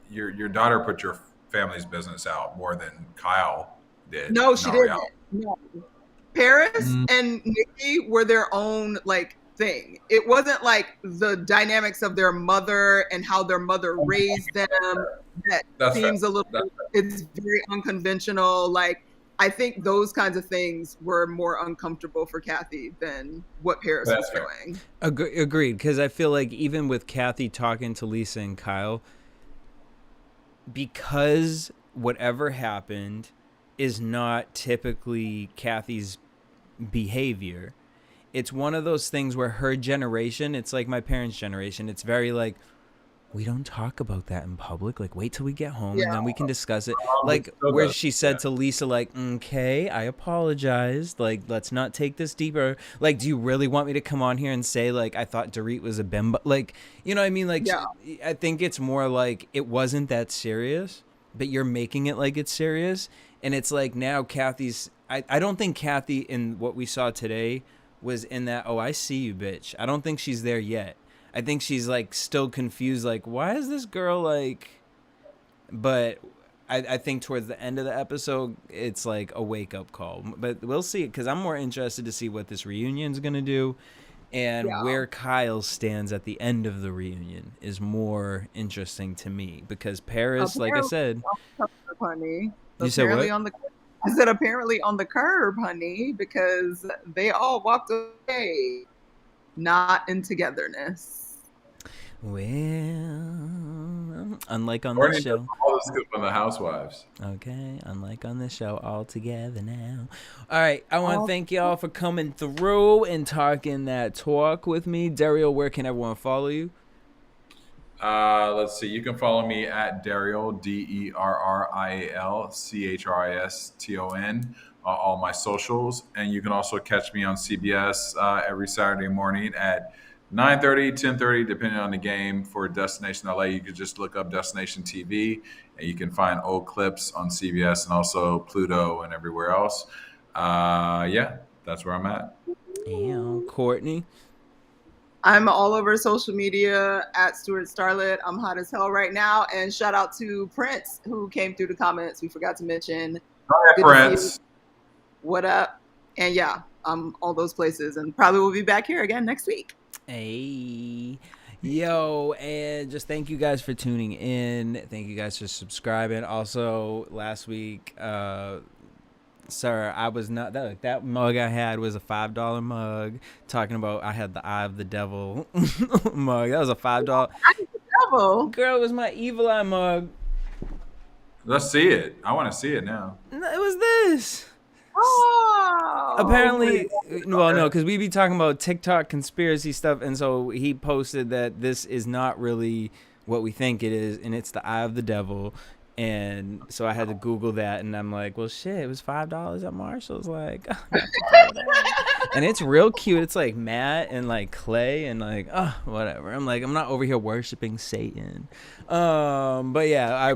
your daughter put your family's business out more than Kyle did. No, she didn't. No. Paris and Nikki were their own like thing. It wasn't like the dynamics of their mother and how their mother raised them. That seems a little. It's very unconventional. Like I think those kinds of things were more uncomfortable for Kathy than what Paris was doing. Agreed, because I feel like even with Kathy talking to Lisa and Kyle, because whatever happened is not typically Kathy's behavior. It's one of those things where her generation, it's like my parents' generation. It's very like, we don't talk about that in public. Like, wait till we get home and then we can discuss it. Like, where she said to Lisa, like, okay, I apologize. Like, let's not take this deeper. Like, do you really want me to come on here and say, like, I thought Dorit was a bimbo? Like, you know what I mean? Like, I think it's more like it wasn't that serious, but you're making it like it's serious. And it's like now Kathy's, I don't think Kathy in what we saw today was in that, oh, I see you, bitch. I don't think she's there yet. I think she's like still confused, like, why is this girl like, but I think towards the end of the episode, it's like a wake up call, but we'll see. Cause I'm more interested to see what this reunion is going to do and where Kyle stands at the end of the reunion is more interesting to me because Paris, like I said, honey. You said what? I said apparently on the curb, honey, because they all walked away not in togetherness. Well, unlike on this show. All the scoop on the Housewives. Okay, unlike on this show, all together now. All right, I want to thank y'all for coming through and talking that talk with me. Dario, where can everyone follow you? Let's see. You can follow me at Derrial, DERRIALCHRISTON, all my socials. And you can also catch me on CBS every Saturday morning at 9:30, 10:30, depending on the game for Destination LA. You could just look up Destination TV and you can find old clips on CBS and also Pluto and everywhere else. That's where I'm at. Yeah, Courtney. I'm all over social media at Stuart Starlet. I'm hot as hell right now. And shout out to Prince, who came through the comments. We forgot to mention. Hi, Prince. What up? And I'm all those places. And probably will be back here again next week. Hey. Yo, and just thank you guys for tuning in. Thank you guys for subscribing. Also, last week, sir, I was not that mug I had was a $5 mug. Talking about I had the Eye of the Devil mug. That was a $5. Eye of the Devil. Girl, it was my Evil Eye mug. Let's see it. I want to see it now. It was this. Oh. Apparently, well, no, because we be talking about TikTok conspiracy stuff, and so he posted that this is not really what we think it is, and it's the Eye of the Devil. And so I had to Google that, and I'm like, well, shit, it was $5 at Marshall's. Like, oh, I have to do that. And it's real cute. It's like matte and like clay and like, oh, whatever. I'm like, I'm not over here worshiping Satan. But yeah,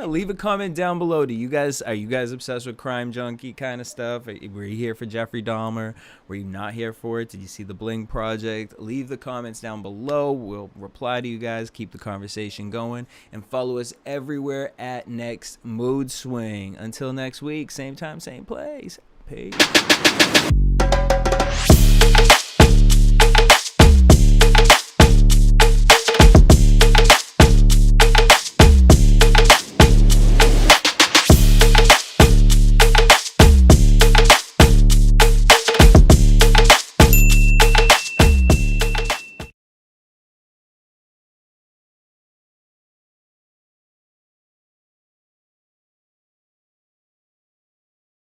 leave a comment down below. Are you guys obsessed with Crime Junkie kind of stuff? Were you here for Jeffrey Dahmer? Were you not here for it? Did you see the Bling Project? Leave the comments down below. We'll reply to you guys. Keep the conversation going, and follow us everywhere at Next Mood Swing. Until next week, same time, same place. Peace.